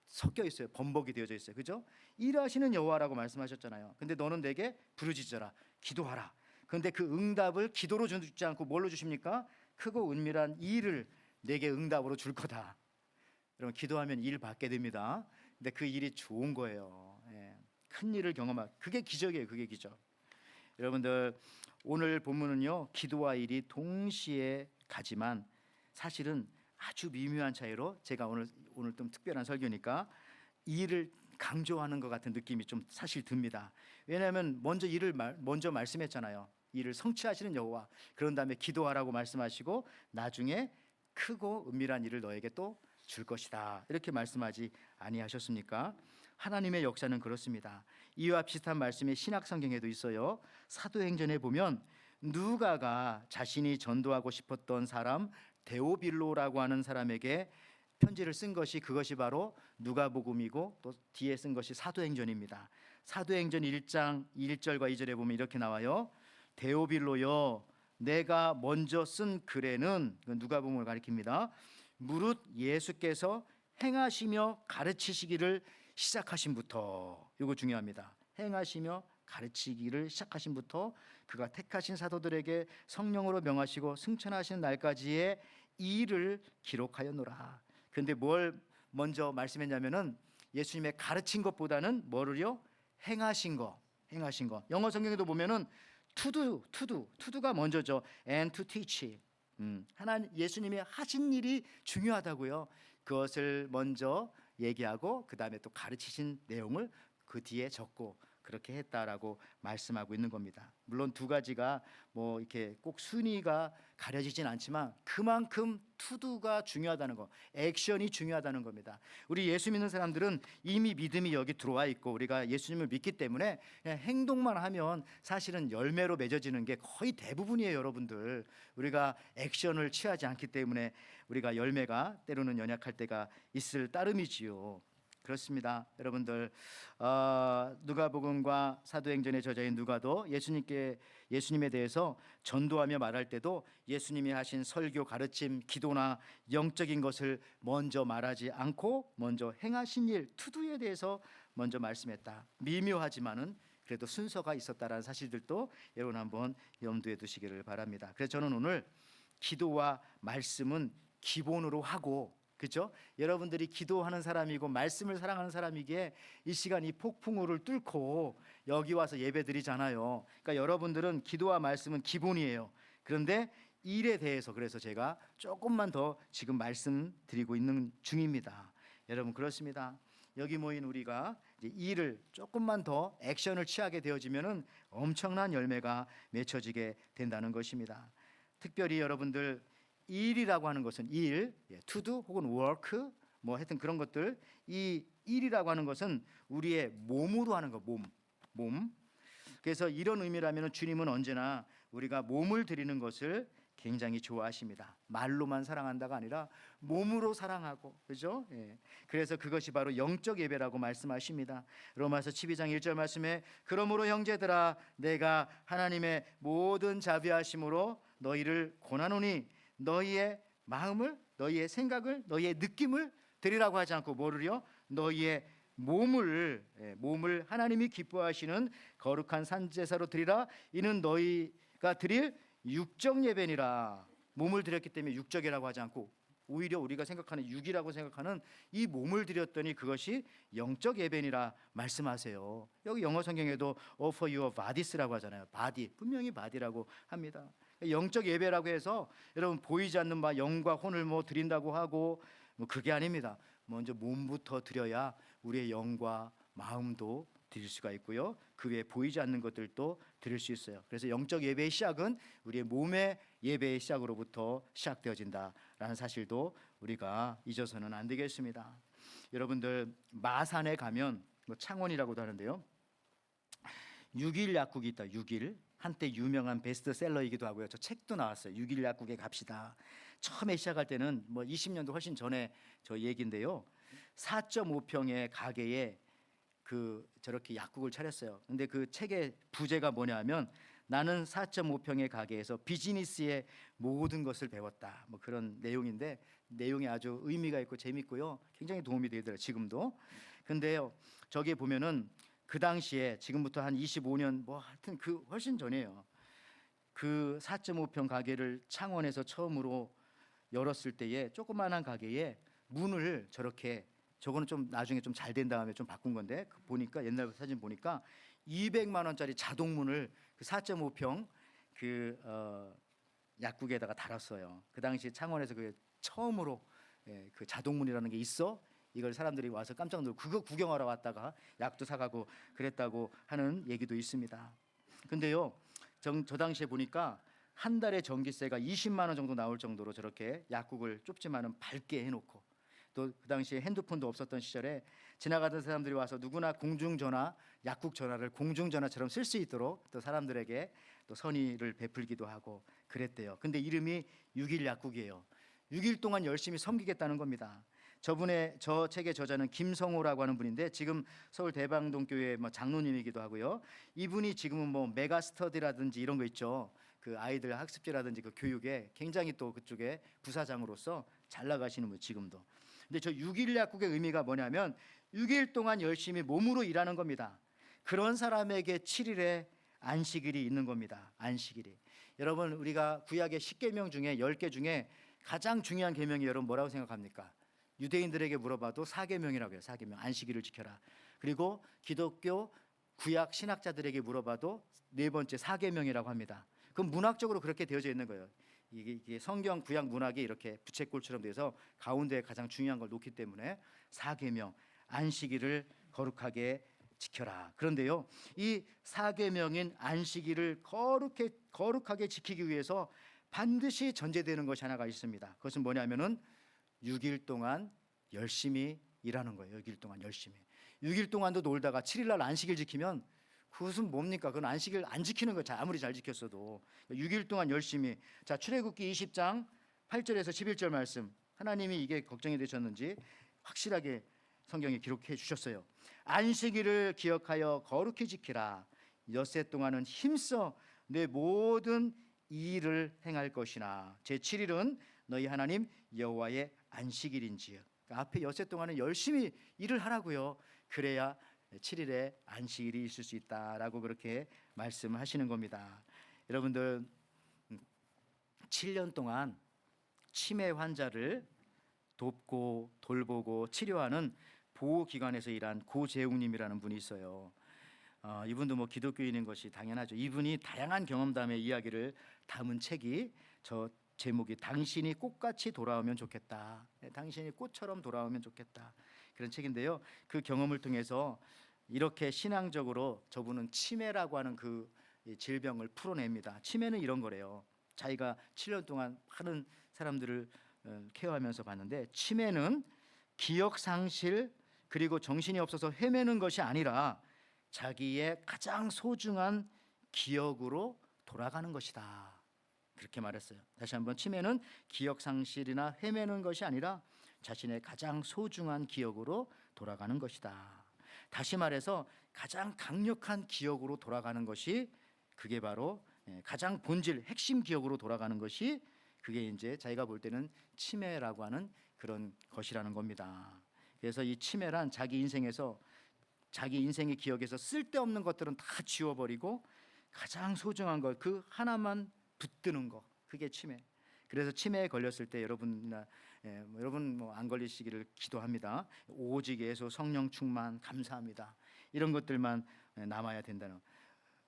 섞여 있어요. 번복이 되어져 있어요. 그죠? 일하시는 여호와라고 말씀하셨잖아요. 근데 너는 내게 부르짖어라, 기도하라. 그런데 그 응답을 기도로 주지 않고 뭘로 주십니까? 크고 은밀한 일을 내게 응답으로 줄 거다. 여러분, 기도하면 일 받게 됩니다. 근데 그 일이 좋은 거예요. 큰 일을 경험할, 그게 기적이에요. 그게 기적. 여러분들, 오늘 본문은요, 기도와 일이 동시에 가지만 사실은 아주 미묘한 차이로, 제가 오늘 좀 특별한 설교니까 일을 강조하는 것 같은 느낌이 좀 사실 듭니다. 왜냐하면 먼저 일을 먼저 말씀했잖아요. 일을 성취하시는 여호와, 그런 다음에 기도하라고 말씀하시고 나중에 크고 은밀한 일을 너에게 또 줄 것이다, 이렇게 말씀하지 아니하셨습니까? 하나님의 역사는 그렇습니다. 이와 비슷한 말씀이 신약 성경에도 있어요. 사도행전에 보면 누가가 자신이 전도하고 싶었던 사람 데오빌로라고 하는 사람에게 편지를 쓴 것이, 그것이 바로 누가복음이고 또 뒤에 쓴 것이 사도행전입니다. 사도행전 1장 1절과 2절에 보면 이렇게 나와요. 데오빌로여, 내가 먼저 쓴 글에는, 누가복음을 가리킵니다, 무릇 예수께서 행하시며 가르치시기를 시작하신부터, 이거 중요합니다. 행하시며 가르치기를 시작하신부터 그가 택하신 사도들에게 성령으로 명하시고 승천하시는 날까지의 일을 기록하였노라. 그런데 뭘 먼저 말씀했냐면은 예수님의 가르친 것보다는 뭐를요? 행하신 거. 영어 성경에도 보면은 to가 먼저죠. and to teach. 하나님, 예수님이 하신 일이 중요하다고요. 그것을 먼저 얘기하고 그 다음에 또 가르치신 내용을 그 뒤에 적고 그렇게 했다라고 말씀하고 있는 겁니다. 물론 두 가지가 뭐 이렇게 꼭 순위가 가려지진 않지만 그만큼 투두가 중요하다는 거, 액션이 중요하다는 겁니다. 우리 예수 믿는 사람들은 이미 믿음이 여기 들어와 있고 우리가 예수님을 믿기 때문에 그냥 행동만 하면 사실은 열매로 맺어지는 게 거의 대부분이에요. 여러분들, 우리가 액션을 취하지 않기 때문에 우리가 열매가 때로는 연약할 때가 있을 따름이지요. 그렇습니다. 여러분들, 누가복음과 사도행전의 저자인 누가도 예수님에 대해서 전도하며 말할 때도 예수님이 하신 설교, 가르침, 기도나 영적인 것을 먼저 말하지 않고 먼저 행하신 일, 투두에 대해서 먼저 말씀했다. 미묘하지만은 그래도 순서가 있었다라는 사실들도 여러분 한번 염두에 두시기를 바랍니다. 그래서 저는 오늘 기도와 말씀은 기본으로 하고, 그렇죠? 여러분들이 기도하는 사람이고 말씀을 사랑하는 사람이기에 이 시간 이 폭풍우를 뚫고 여기 와서 예배 드리잖아요. 그러니까 여러분들은 기도와 말씀은 기본이에요. 그런데 일에 대해서 그래서 제가 조금만 더 지금 말씀드리고 있는 중입니다. 여러분, 그렇습니다. 여기 모인 우리가 이제 일을 조금만 더 액션을 취하게 되어지면은 엄청난 열매가 맺혀지게 된다는 것입니다. 특별히 여러분들 일이라고 하는 것은 일, to do 혹은 work 뭐 하여튼 그런 것들, 이 일이라고 하는 것은 우리의 몸으로 하는 거, 몸. 그래서 이런 의미라면 주님은 언제나 우리가 몸을 드리는 것을 굉장히 좋아하십니다. 말로만 사랑한다가 아니라 몸으로 사랑하고, 그죠? 예. 그래서 그것이 바로 영적 예배라고 말씀하십니다. 로마서 12장 1절 말씀에 그러므로 형제들아 내가 하나님의 모든 자비하심으로 너희를 권하노니 너희의 마음을, 너희의 생각을, 너희의 느낌을 드리라고 하지 않고 뭐를요? 너희의 몸을 하나님이 기뻐하시는 거룩한 산제사로 드리라. 이는 너희가 드릴 육적 예배니라. 몸을 드렸기 때문에 육적이라고 하지 않고 오히려 우리가 생각하는 육이라고 생각하는 이 몸을 드렸더니 그것이 영적 예배니라 말씀하세요. 여기 영어 성경에도 offer your bodies라고 하잖아요. body, 분명히 body라고 합니다. 영적 예배라고 해서 여러분 보이지 않는 바 영과 혼을 뭐 드린다고 하고 뭐 그게 아닙니다. 먼저 몸부터 드려야 우리의 영과 마음도 드릴 수가 있고요. 그 외에 보이지 않는 것들도 드릴 수 있어요. 그래서 영적 예배의 시작은 우리의 몸의 예배의 시작으로부터 시작되어진다라는 사실도 우리가 잊어서는 안 되겠습니다. 여러분들 마산에 가면 뭐 창원이라고도 하는데요. 6일 약국이 있다. 6일 한때 유명한 베스트셀러이기도 하고요. 저 책도 나왔어요. 6일 약국에 갑시다. 처음에 시작할 때는 뭐 20년도 훨씬 전에 저 얘기인데요. 4.5평의 가게에 그 저렇게 약국을 차렸어요. 근데 그 책의 부제가 뭐냐면 나는 4.5평의 가게에서 비즈니스의 모든 것을 배웠다. 뭐 그런 내용인데 내용이 아주 의미가 있고 재밌고요. 굉장히 도움이 되더라고요. 지금도. 근데요. 저기에 보면은 그 당시에 지금부터 한 25년 뭐 하여튼 그 훨씬 전이에요. 그 4.5평 가게를 창원에서 처음으로 열었을 때에 조그마한 가게에 문을 저렇게 저거는 좀 나중에 좀 잘 된 다음에 좀 바꾼 건데 보니까 옛날 사진 보니까 200만 원짜리 자동문을 그 4.5평 그 약국에다가 달았어요. 그 당시 창원에서 그 처음으로 그 자동문이라는 게 있어. 이걸 사람들이 와서 깜짝 놀고 그거 구경하러 왔다가 약도 사가고 그랬다고 하는 얘기도 있습니다. 근데요, 저 당시에 보니까 한 달에 전기세가 20만 원 정도 나올 정도로 저렇게 약국을 좁지만은 밝게 해놓고 또 그 당시에 핸드폰도 없었던 시절에 지나가던 사람들이 와서 누구나 공중전화, 약국 전화를 공중전화처럼 쓸 수 있도록 또 사람들에게 또 선의를 베풀기도 하고 그랬대요. 근데 이름이 6일 약국이에요. 6일 동안 열심히 섬기겠다는 겁니다. 저 책의 저자는 김성호라고 하는 분인데 지금 서울 대방동교회 뭐 장로님이기도 하고요. 이분이 지금은 뭐 메가스터디라든지 이런 거 있죠. 그 아이들 학습지라든지 그 교육에 굉장히 또 그쪽에 부사장으로서 잘 나가시는 분 지금도. 근데 저 6일 약국의 의미가 뭐냐면 6일 동안 열심히 몸으로 일하는 겁니다. 그런 사람에게 7일의 안식일이 있는 겁니다. 안식일이. 여러분 우리가 구약의 10계명 중에 10개 중에 가장 중요한 계명이 여러분 뭐라고 생각합니까? 유대인들에게 물어봐도 4계명이라고 해요. 4계명. 안식일을 지켜라. 그리고 기독교 구약 신학자들에게 물어봐도 네 번째 4계명이라고 합니다. 그럼 문학적으로 그렇게 되어져 있는 거예요. 이게 성경 구약 문학이 이렇게 부채꼴처럼 돼서 가운데에 가장 중요한 걸 놓기 때문에 4계명 안식일을 거룩하게 지켜라. 그런데요, 이 4계명인 안식일을 거룩하게 지키기 위해서 반드시 전제되는 것이 하나가 있습니다. 그것은 뭐냐면은 6일 동안 열심히 일하는 거예요. 6일 동안 열심히. 6일 동안도 놀다가 7일 날 안식일 지키면 그것은 뭡니까? 그건 안식일 안 지키는 거예요. 아무리 잘 지켰어도. 6일 동안 열심히. 자, 출애굽기 20장 8절에서 11절 말씀. 하나님이 이게 걱정이 되셨는지 확실하게 성경에 기록해 주셨어요. 안식일을 기억하여 거룩히 지키라. 엿새 동안은 힘써 내 모든 일을 행할 것이나 제7일은 너희 하나님 여호와의 안식일인지요. 그러니까 앞에 엿새 동안은 열심히 일을 하라고요. 그래야 7일에 안식일이 있을 수 있다라고 그렇게 말씀하시는 겁니다. 여러분들 7년 동안 치매 환자를 돕고 돌보고 치료하는 보호기관에서 일한 고재웅님이라는 분이 있어요. 이분도 뭐 기독교인인 것이 당연하죠. 이분이 다양한 경험담의 이야기를 담은 책이 저 제목이 당신이 꽃같이 돌아오면 좋겠다. 당신이 꽃처럼 돌아오면 좋겠다. 그런 책인데요. 그 경험을 통해서 이렇게 신앙적으로 저분은 치매라고 하는 그 질병을 풀어냅니다. 치매는 이런 거래요. 자기가 7년 동안 많은 사람들을 케어하면서 봤는데, 치매는 기억 상실 그리고 정신이 없어서 헤매는 것이 아니라 자기의 가장 소중한 기억으로 돌아가는 것이다. 그렇게 말했어요. 다시 한번, 치매는 기억 상실이나 헤매는 것이 아니라 자신의 가장 소중한 기억으로 돌아가는 것이다. 다시 말해서 가장 강력한 기억으로 돌아가는 것이, 그게 바로 가장 본질, 핵심 기억으로 돌아가는 것이, 그게 이제 자기가 볼 때는 치매라고 하는 그런 것이라는 겁니다. 그래서 이 치매란 자기 인생에서, 자기 인생의 기억에서 쓸데없는 것들은 다 지워버리고 가장 소중한 것, 그 하나만 붙드는 거, 그게 치매. 그래서 치매에 걸렸을 때 여러분이나 여러분 안 걸리시기를 기도합니다. 오직 예수 성령 충만 감사합니다. 이런 것들만 남아야 된다는.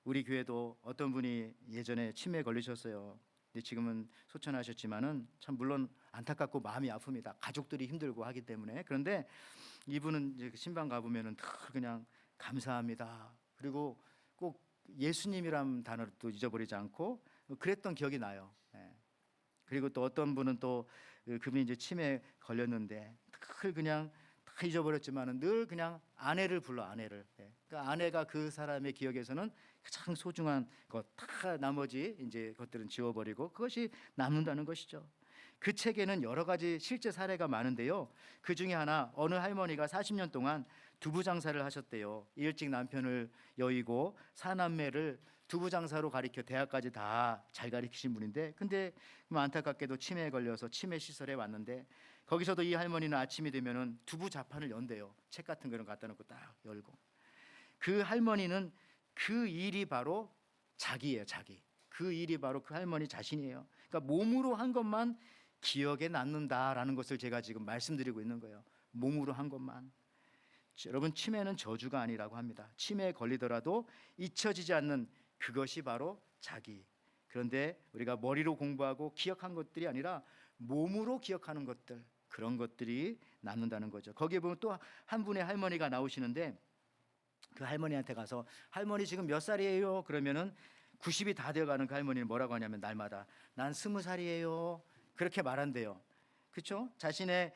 우리 교회도 어떤 분이 예전에 치매에 걸리셨어요. 근데 지금은 소천하셨지만은 참 물론 안타깝고 마음이 아픕니다. 가족들이 힘들고 하기 때문에. 그런데 이분은 이제 신방 가보면은 늘 그냥 감사합니다. 그리고 꼭 예수님이란 단어를 또 잊어버리지 않고 그랬던 기억이 나요. 그리고 또 어떤 분은 또 그분이 이제 치매에 걸렸는데 늘 그냥 다 잊어버렸지만은 늘 그냥 아내를 불러, 아내를. 그러니까 아내가 그 사람의 기억에서는 가장 소중한 것, 다 나머지 이제 것들은 지워버리고 그것이 남는다는 것이죠. 그 책에는 여러 가지 실제 사례가 많은데요. 그 중에 하나, 어느 할머니가 40년 동안 두부 장사를 하셨대요. 일찍 남편을 여의고 사남매를 두부 장사로 가리켜 대학까지 다 잘 가르치신 분인데, 근데 안타깝게도 치매에 걸려서 치매 시설에 왔는데, 거기서도 이 할머니는 아침이 되면은 두부 자판을 연대요. 책 같은 거는 갖다 놓고 딱 열고. 그 할머니는 그 일이 바로 자기예요, 자기. 그 일이 바로 그 할머니 자신이에요. 그러니까 몸으로 한 것만 기억에 남는다라는 것을 제가 지금 말씀드리고 있는 거예요. 몸으로 한 것만. 여러분, 치매는 저주가 아니라고 합니다. 치매에 걸리더라도 잊혀지지 않는 그것이 바로 자기. 그런데 우리가 머리로 공부하고 기억한 것들이 아니라 몸으로 기억하는 것들, 그런 것들이 남는다는 거죠. 거기에 보면 또 한 분의 할머니가 나오시는데, 그 할머니한테 가서 할머니 지금 몇 살이에요? 그러면은 90이 다 되어가는 그 할머니는 뭐라고 하냐면 날마다 난 20살이에요. 그렇게 말한대요. 그렇죠? 자신의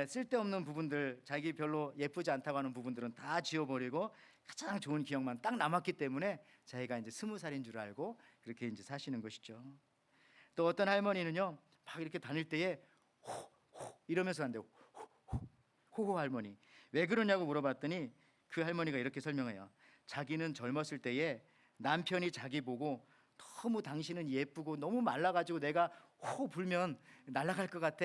쓸데없는 부분들, 자기 별로 예쁘지 않다고 하는 부분들은 다 지워버리고 가장 좋은 기억만 딱 남았기 때문에 자기가 이제 20살인 줄 알고 그렇게 이제 사시는 것이죠. 또 어떤 할머니는요, 막 이렇게 다닐 때에 호호 이러면서 한대요. 호호 할머니. 왜 그러냐고 물어봤더니 그 할머니가 이렇게 설명해요. 자기는 젊었을 때에 남편이 자기 보고 너무 당신은 예쁘고 너무 말라가지고 내가 호 불면 날아갈 것 같아,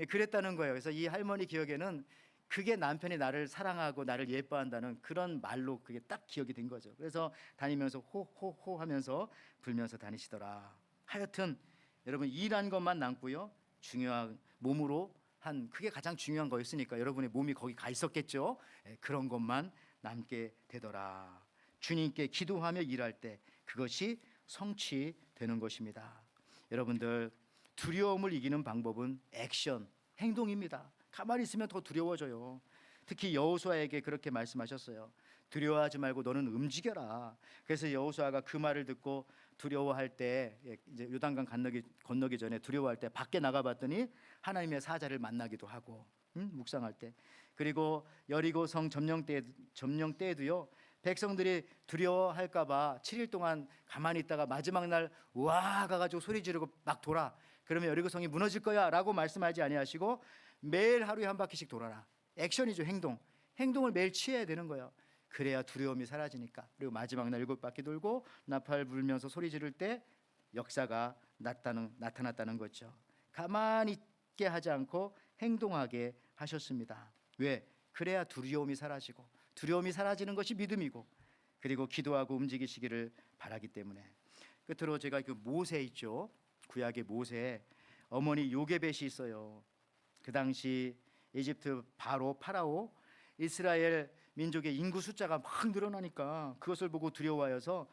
그랬다는 거예요. 그래서 이 할머니 기억에는 그게 남편이 나를 사랑하고 나를 예뻐한다는 그런 말로 그게 딱 기억이 된 거죠. 그래서 다니면서 호호호 하면서 불면서 다니시더라. 하여튼 여러분, 일한 것만 남고요, 중요한 몸으로 한, 그게 가장 중요한 거였으니까 여러분의 몸이 거기 가 있었겠죠. 그런 것만 남게 되더라. 주님께 기도하며 일할 때 그것이 성취되는 것입니다. 여러분들, 두려움을 이기는 방법은 액션, 행동입니다. 가만히 있으면 더 두려워져요. 특히 여호수아에게 그렇게 말씀하셨어요. 두려워하지 말고 너는 움직여라. 그래서 여호수아가 그 말을 듣고 두려워할 때, 이제 요단강 건너기 전에 두려워할 때 밖에 나가봤더니 하나님의 사자를 만나기도 하고, 묵상할 때. 그리고 여리고 성 점령 때에도요, 백성들이 두려워할까봐 7일 동안 가만히 있다가 마지막 날 와 가가지고 소리 지르고 막 돌아. 그러면 여리고 성이 무너질 거야라고 말씀하지 아니하시고 매일 하루에 한 바퀴씩 돌아라. 액션이죠, 행동. 행동을 매일 취해야 되는 거예요. 그래야 두려움이 사라지니까. 그리고 마지막 날 7바퀴 돌고 나팔 불면서 소리 지를 때 역사가 나타났다는 거죠. 가만히 있게 하지 않고 행동하게 하셨습니다. 왜? 그래야 두려움이 사라지고, 두려움이 사라지는 것이 믿음이고, 그리고 기도하고 움직이시기를 바라기 때문에. 끝으로 제가 그 모세 있죠, 구약의 모세, 어머니 요게벳이 있어요. 그 당시 이집트 파라오 이스라엘 민족의 인구 숫자가 막 늘어나니까 그것을 보고 두려워하여서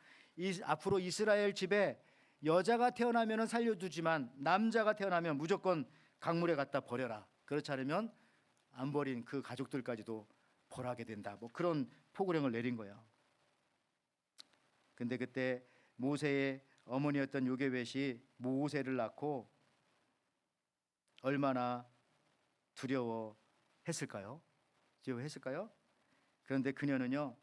앞으로 이스라엘 집에 여자가 태어나면 살려두지만 남자가 태어나면 무조건 강물에 갖다 버려라. 그렇지 않으면 안 버린 그 가족들까지도 벌하게 된다. 뭐 그런 포구령을 내린 거예요. 근데 그때 모세의 어머니였던 요게벳이 모세를 낳고 얼마나 두려워했을까요? 그런데 그녀는요,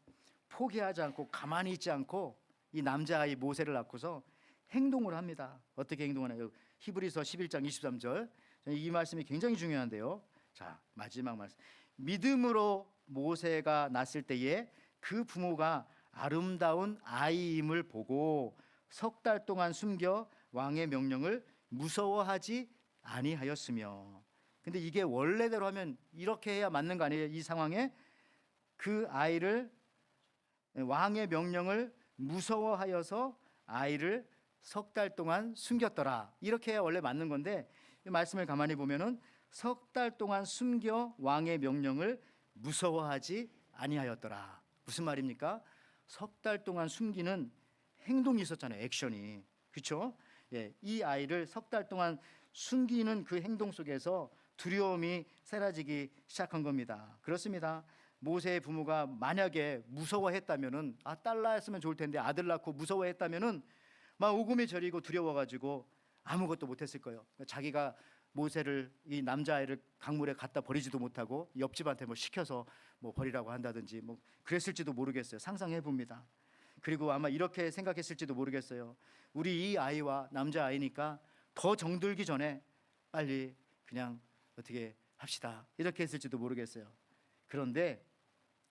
포기하지 않고 가만히 있지 않고 이 남자아이 모세를 낳고서 행동을 합니다. 어떻게 행동하나요? 히브리서 11장 23절. 이 말씀이 굉장히 중요한데요. 자, 마지막 말씀. 믿음으로 모세가 낳았을 때에 그 부모가 아름다운 아이임을 보고 석 달 동안 숨겨 왕의 명령을 무서워하지 아니하였으며. 근데 이게 원래대로 하면 이렇게 해야 맞는 거 아니에요? 이 상황에 그 아이를, 왕의 명령을 무서워하여서 아이를 석 달 동안 숨겼더라. 이렇게 해야 원래 맞는 건데, 이 말씀을 가만히 보면은 석 달 동안 숨겨 왕의 명령을 무서워하지 아니하였더라. 무슨 말입니까? 석 달 동안 숨기는 행동이 있었잖아요. 액션이. 그렇죠? 예, 이 아이를 석 달 동안 숨기는 그 행동 속에서 두려움이 사라지기 시작한 겁니다. 그렇습니다. 모세의 부모가 만약에 무서워했다면은, 딸 낳았으면 좋을 텐데 아들 낳고 무서워했다면은 막 오금이 저리고 두려워가지고 아무것도 못했을 거예요. 자기가 모세를, 이 남자아이를 강물에 갖다 버리지도 못하고 옆집한테 뭐 시켜서 뭐 버리라고 한다든지 뭐 그랬을지도 모르겠어요. 상상해 봅니다. 그리고 아마 이렇게 생각했을지도 모르겠어요. 우리 이 아이와 남자아이니까 더 정들기 전에 빨리 그냥 어떻게 합시다, 이렇게 했을지도 모르겠어요. 그런데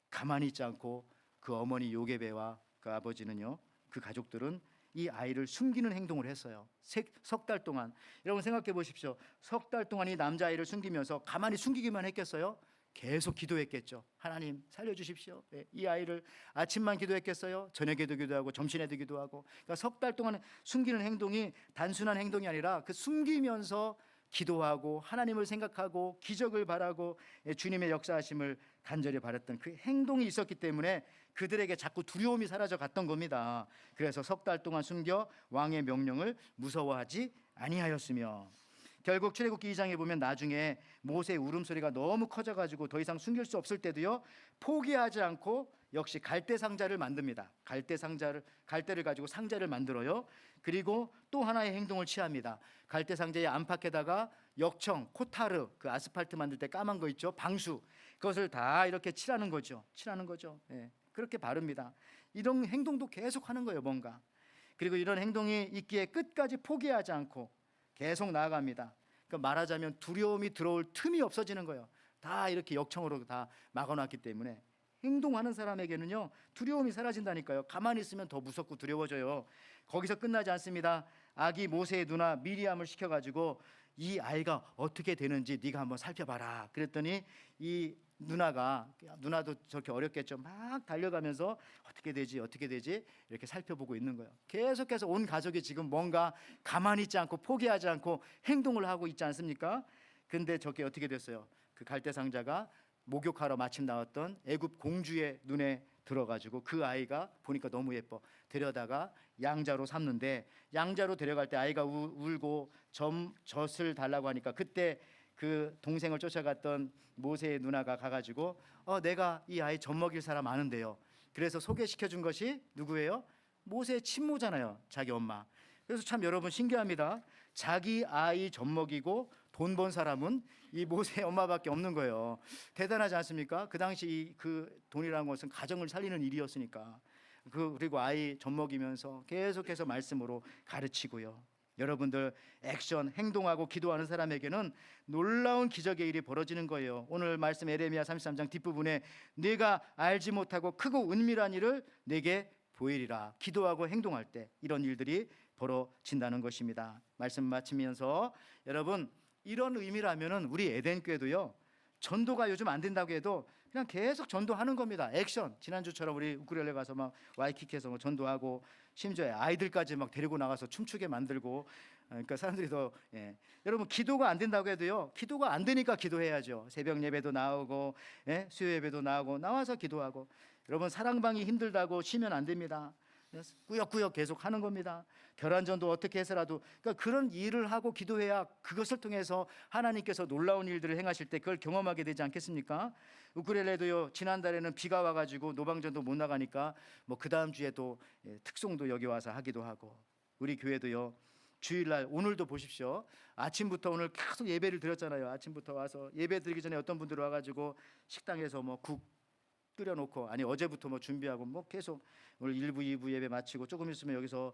가만히 있지 않고 그 어머니 요게베와 그 아버지는요, 그 가족들은 이 아이를 숨기는 행동을 했어요. 석 달 동안. 여러분 생각해 보십시오. 석 달 동안 이 남자아이를 숨기면서 가만히 숨기기만 했겠어요? 계속 기도했겠죠. 하나님 살려주십시오. 네, 이 아이를. 아침만 기도했겠어요? 저녁에도 기도하고 점심에도 기도하고. 그러니까 석 달 동안 숨기는 행동이 단순한 행동이 아니라 그 숨기면서 기도하고 하나님을 생각하고 기적을 바라고 주님의 역사하심을 간절히 바랐던 그 행동이 있었기 때문에 그들에게 자꾸 두려움이 사라져 갔던 겁니다. 그래서 석 달 동안 숨겨 왕의 명령을 무서워하지 아니하였으며, 결국 출애굽기 2장에 보면 나중에 모세의 울음소리가 너무 커져가지고 더 이상 숨길 수 없을 때도요, 포기하지 않고 역시 갈대 상자를 만듭니다. 갈대를 가지고 상자를 만들어요. 그리고 또 하나의 행동을 취합니다. 갈대 상자의 안팎에다가 역청, 코타르, 그 아스팔트 만들 때 까만 거 있죠, 방수, 그것을 다 이렇게 칠하는 거죠. 예, 그렇게 바릅니다. 이런 행동도 계속 하는 거예요, 뭔가. 그리고 이런 행동이 있기에 끝까지 포기하지 않고 계속 나아갑니다. 그러니까 말하자면 두려움이 들어올 틈이 없어지는 거예요. 다 이렇게 역청으로 다 막아놨기 때문에 행동하는 사람에게는요, 두려움이 사라진다니까요. 가만히 있으면 더 무섭고 두려워져요. 거기서 끝나지 않습니다. 아기 모세의 누나 미리암을 시켜가지고 이 아이가 어떻게 되는지 네가 한번 살펴봐라. 그랬더니 이 누나도 저렇게 어렵겠죠. 막 달려가면서 어떻게 되지 이렇게 살펴보고 있는 거예요. 계속해서 온 가족이 지금 뭔가 가만히 있지 않고 포기하지 않고 행동을 하고 있지 않습니까? 근데 저게 어떻게 됐어요? 그 갈대 상자가 목욕하러 마침 나왔던 애굽 공주의 눈에 들어가지고 그 아이가 보니까 너무 예뻐. 데려다가 양자로 삼는데, 양자로 데려갈 때 아이가 울고 젖을 달라고 하니까 그때 그 동생을 쫓아갔던 모세의 누나가 가가지고 내가 이 아이 젖 먹일 사람 아는데요. 그래서 소개시켜준 것이 누구예요? 모세의 친모잖아요, 자기 엄마. 그래서 참 여러분 신기합니다. 자기 아이 젖 먹이고 돈 번 사람은 이 모세의 엄마밖에 없는 거예요. 대단하지 않습니까? 그 당시 그 돈이라는 것은 가정을 살리는 일이었으니까. 그리고 아이 젖 먹이면서 계속해서 말씀으로 가르치고요. 여러분들 액션, 행동하고 기도하는 사람에게는 놀라운 기적의 일이 벌어지는 거예요. 오늘 말씀 에레미야 33장 뒷부분에 내가 알지 못하고 크고 은밀한 일을 내게 보이리라. 기도하고 행동할 때 이런 일들이 벌어진다는 것입니다. 말씀 마치면서 여러분, 이런 의미라면은 우리 에덴교회도요, 전도가 요즘 안 된다고 해도 그냥 계속 전도하는 겁니다. 액션. 지난주처럼 우리 우크렐레 가서 막 와이키키에서 전도하고 심지어 아이들까지 막 데리고 나가서 춤추게 만들고, 그러니까 사람들이 더 여러분, 기도가 안 된다고 해도요, 기도가 안 되니까 기도해야죠. 새벽 예배도 나오고 수요 예배도 나와서 기도하고. 여러분, 사랑방이 힘들다고 쉬면 안 됩니다. 꾸역꾸역 계속 하는 겁니다. 결혼전도 어떻게 해서라도, 그러니까 그런 일을 하고 기도해야 그것을 통해서 하나님께서 놀라운 일들을 행하실 때 그걸 경험하게 되지 않겠습니까? 우크렐레도요, 지난달에는 비가 와가지고 노방전도 못 나가니까 뭐 그 다음 주에도 특송도 여기 와서 하기도 하고, 우리 교회도요, 주일날 오늘도 보십시오. 아침부터 오늘 계속 예배를 드렸잖아요. 아침부터 와서 예배 드리기 전에 어떤 분들 와가지고 식당에서 뭐 국 끓여놓고, 아니 어제부터 뭐 준비하고 뭐 계속 오늘 1부 2부 예배 마치고 조금 있으면 여기서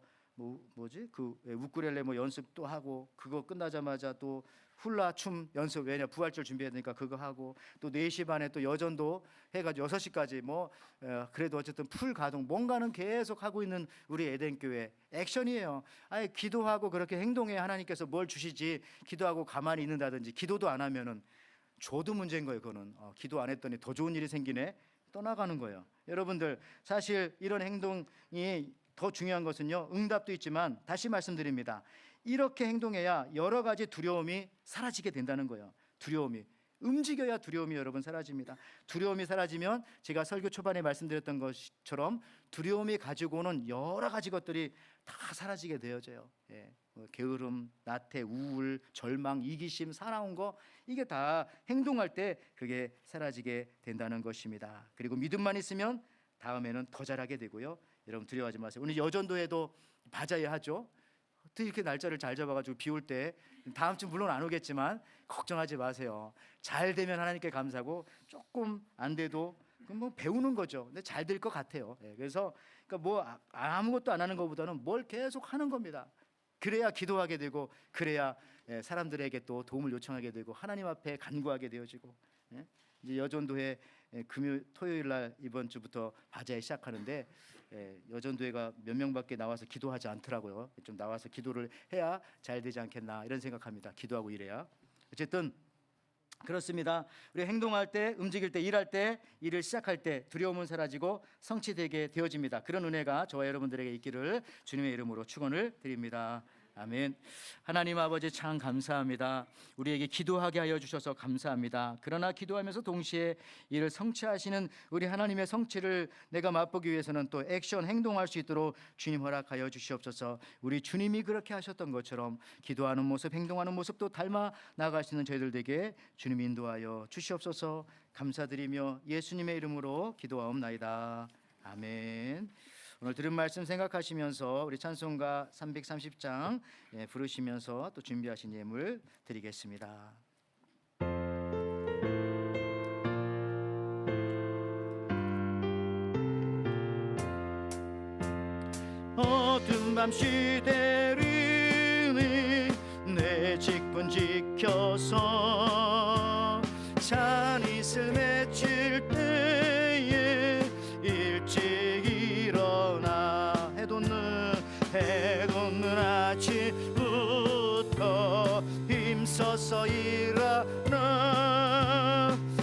뭐지 그 우쿨렐레 뭐 연습도 하고, 그거 끝나자마자 또 훌라 춤 연습, 왜냐 부활절 준비해야 되니까 그거 하고, 또 4시 반에 또 여전도 해가지고 6시까지 뭐 그래도 어쨌든 풀 가동 뭔가는 계속 하고 있는 우리 에덴교회 액션이에요. 아예 기도하고 그렇게 행동해 하나님께서 뭘 주시지, 기도하고 가만히 있는다든지 기도도 안 하면은 줘도 문제인 거예요. 그거는 기도 안 했더니 더 좋은 일이 생기네, 떠나가는 거예요. 여러분들 사실 이런 행동이 더 중요한 것은요, 응답도 있지만 다시 말씀드립니다. 이렇게 행동해야 여러 가지 두려움이 사라지게 된다는 거예요. 두려움이 움직여야 두려움이 여러분 사라집니다. 두려움이 사라지면 제가 설교 초반에 말씀드렸던 것처럼 두려움이 가지고 오는 여러 가지 것들이 다 사라지게 되어져요. 뭐 게으름, 나태, 우울, 절망, 이기심, 사나운 거, 이게 다 행동할 때 그게 사라지게 된다는 것입니다. 그리고 믿음만 있으면 다음에는 더 잘하게 되고요. 여러분 두려워하지 마세요. 오늘 여전도에도 맞아야 하죠. 어떻게 이렇게 날짜를 잘 잡아가지고 비 올 때, 다음 주 물론 안 오겠지만 걱정하지 마세요. 잘 되면 하나님께 감사하고, 조금 안 돼도 뭐 배우는 거죠. 근데 잘 될 것 같아요. 그래서 그러니까 뭐 아무것도 안 하는 것보다는 뭘 계속 하는 겁니다. 그래야 기도하게 되고, 그래야 사람들에게 또 도움을 요청하게 되고, 하나님 앞에 간구하게 되어지고. 이제 여전도회 토요일 날 이번 주부터 바자회 시작하는데, 여전도회가 몇 명밖에 나와서 기도하지 않더라고요. 좀 나와서 기도를 해야 잘 되지 않겠나 이런 생각합니다. 기도하고 이래야. 어쨌든 그렇습니다. 우리 행동할 때, 움직일 때, 일할 때, 일을 시작할 때 두려움은 사라지고 성취되게 되어집니다. 그런 은혜가 저와 여러분들에게 있기를 주님의 이름으로 축원을 드립니다. 아멘. 하나님 아버지 참 감사합니다. 우리에게 기도하게 하여 주셔서 감사합니다. 그러나 기도하면서 동시에 이를 성취하시는 우리 하나님의 성취를 내가 맛보기 위해서는 또 액션, 행동할 수 있도록 주님 허락하여 주시옵소서. 우리 주님이 그렇게 하셨던 것처럼 기도하는 모습, 행동하는 모습도 닮아 나가시는 저희들에게 주님 인도하여 주시옵소서. 감사드리며 예수님의 이름으로 기도하옵나이다. 아멘. 오늘 들은 말씀 생각하시면서 우리 찬송가 330장 부르시면서 또 준비하신 예물 드리겠습니다. 어두운 밤 시대를 내 직분 지켜서 잔이슬 맺힐 때에 일찍 해돋는 아침부터 힘써서 일하나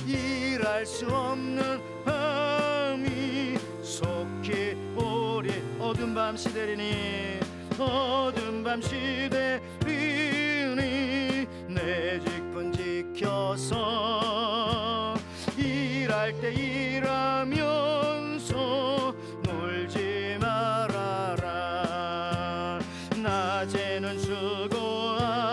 일할 수 없는 밤이 속히 오리. 어두운 밤 시대리니 어두운 밤 시대리니 내 직분 지켜서 일할 때 일하면서 놀지 말아라. 낮에는 수고하나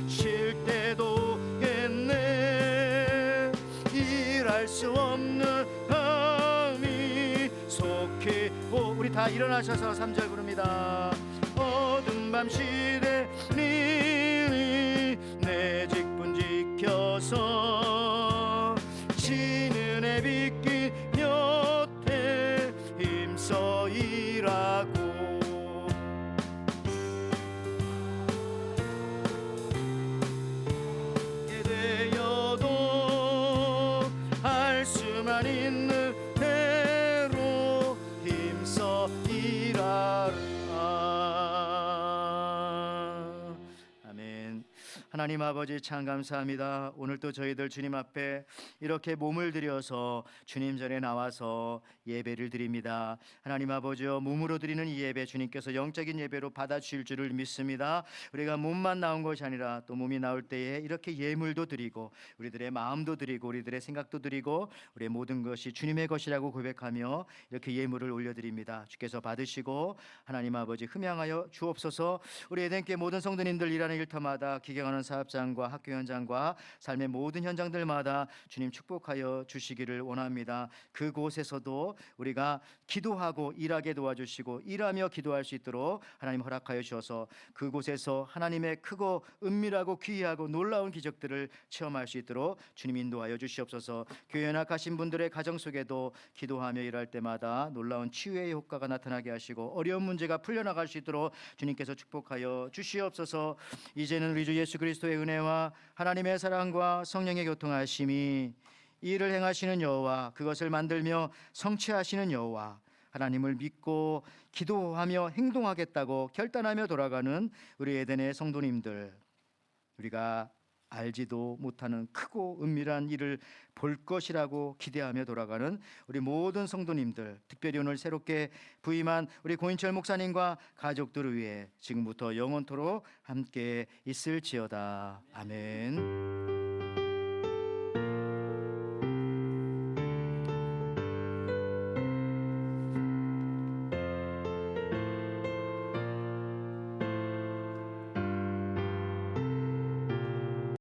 쉴 때도 오겠네. 일할 수 없는 밤이 속히 우리 다 일어나셔서 3절 부릅니다. 어두운 밤 시대니 내 직분 지켜서 지는 해 빛길 곁에 힘써 일하고 되어도 할 수만 있는 대로 힘써 일하라. 하나님 아버지 참 감사합니다. 오늘 또 저희들 주님 앞에 이렇게 몸을 들여서 주님 전에 나와서 예배를 드립니다. 하나님 아버지여, 몸으로 드리는 이 예배 주님께서 영적인 예배로 받아주실 줄을 믿습니다. 우리가 몸만 나온 것이 아니라 또 몸이 나올 때에 이렇게 예물도 드리고 우리들의 마음도 드리고 우리들의 생각도 드리고 우리의 모든 것이 주님의 것이라고 고백하며 이렇게 예물을 올려드립니다. 주께서 받으시고 하나님 아버지 흠양하여 주옵소서. 우리 에덴교회 모든 성도님들 일하는 일터마다 기경하는 사업장과 학교 현장과 삶의 모든 현장들마다 주님 축복하여 주시기를 원합니다. 그곳에서도 우리가 기도하고 일하게 도와주시고 일하며 기도할 수 있도록 하나님 허락하여 주셔서 그곳에서 하나님의 크고 은밀하고 귀하고 놀라운 기적들을 체험할 수 있도록 주님 인도하여 주시옵소서. 교회 연약하신 분들의 가정 속에도 기도하며 일할 때마다 놀라운 치유의 효과가 나타나게 하시고 어려운 문제가 풀려나갈 수 있도록 주님께서 축복하여 주시옵소서. 이제는 우리 주 예수 그리스도의 은혜와 하나님의 사랑과 성령의 교통하심이 이 일을 행하시는 여호와, 그것을 만들며 성취하시는 여호와, 하나님을 믿고 기도하며 행동하겠다고 결단하며 돌아가는 우리 에덴의 성도님들, 우리가 알지도 못하는 크고 은밀한 일을 볼 것이라고 기대하며 돌아가는 우리 모든 성도님들, 특별히 오늘 새롭게 부임한 우리 고인철 목사님과 가족들을 위해 지금부터 영원토록 함께 있을지어다. 아멘.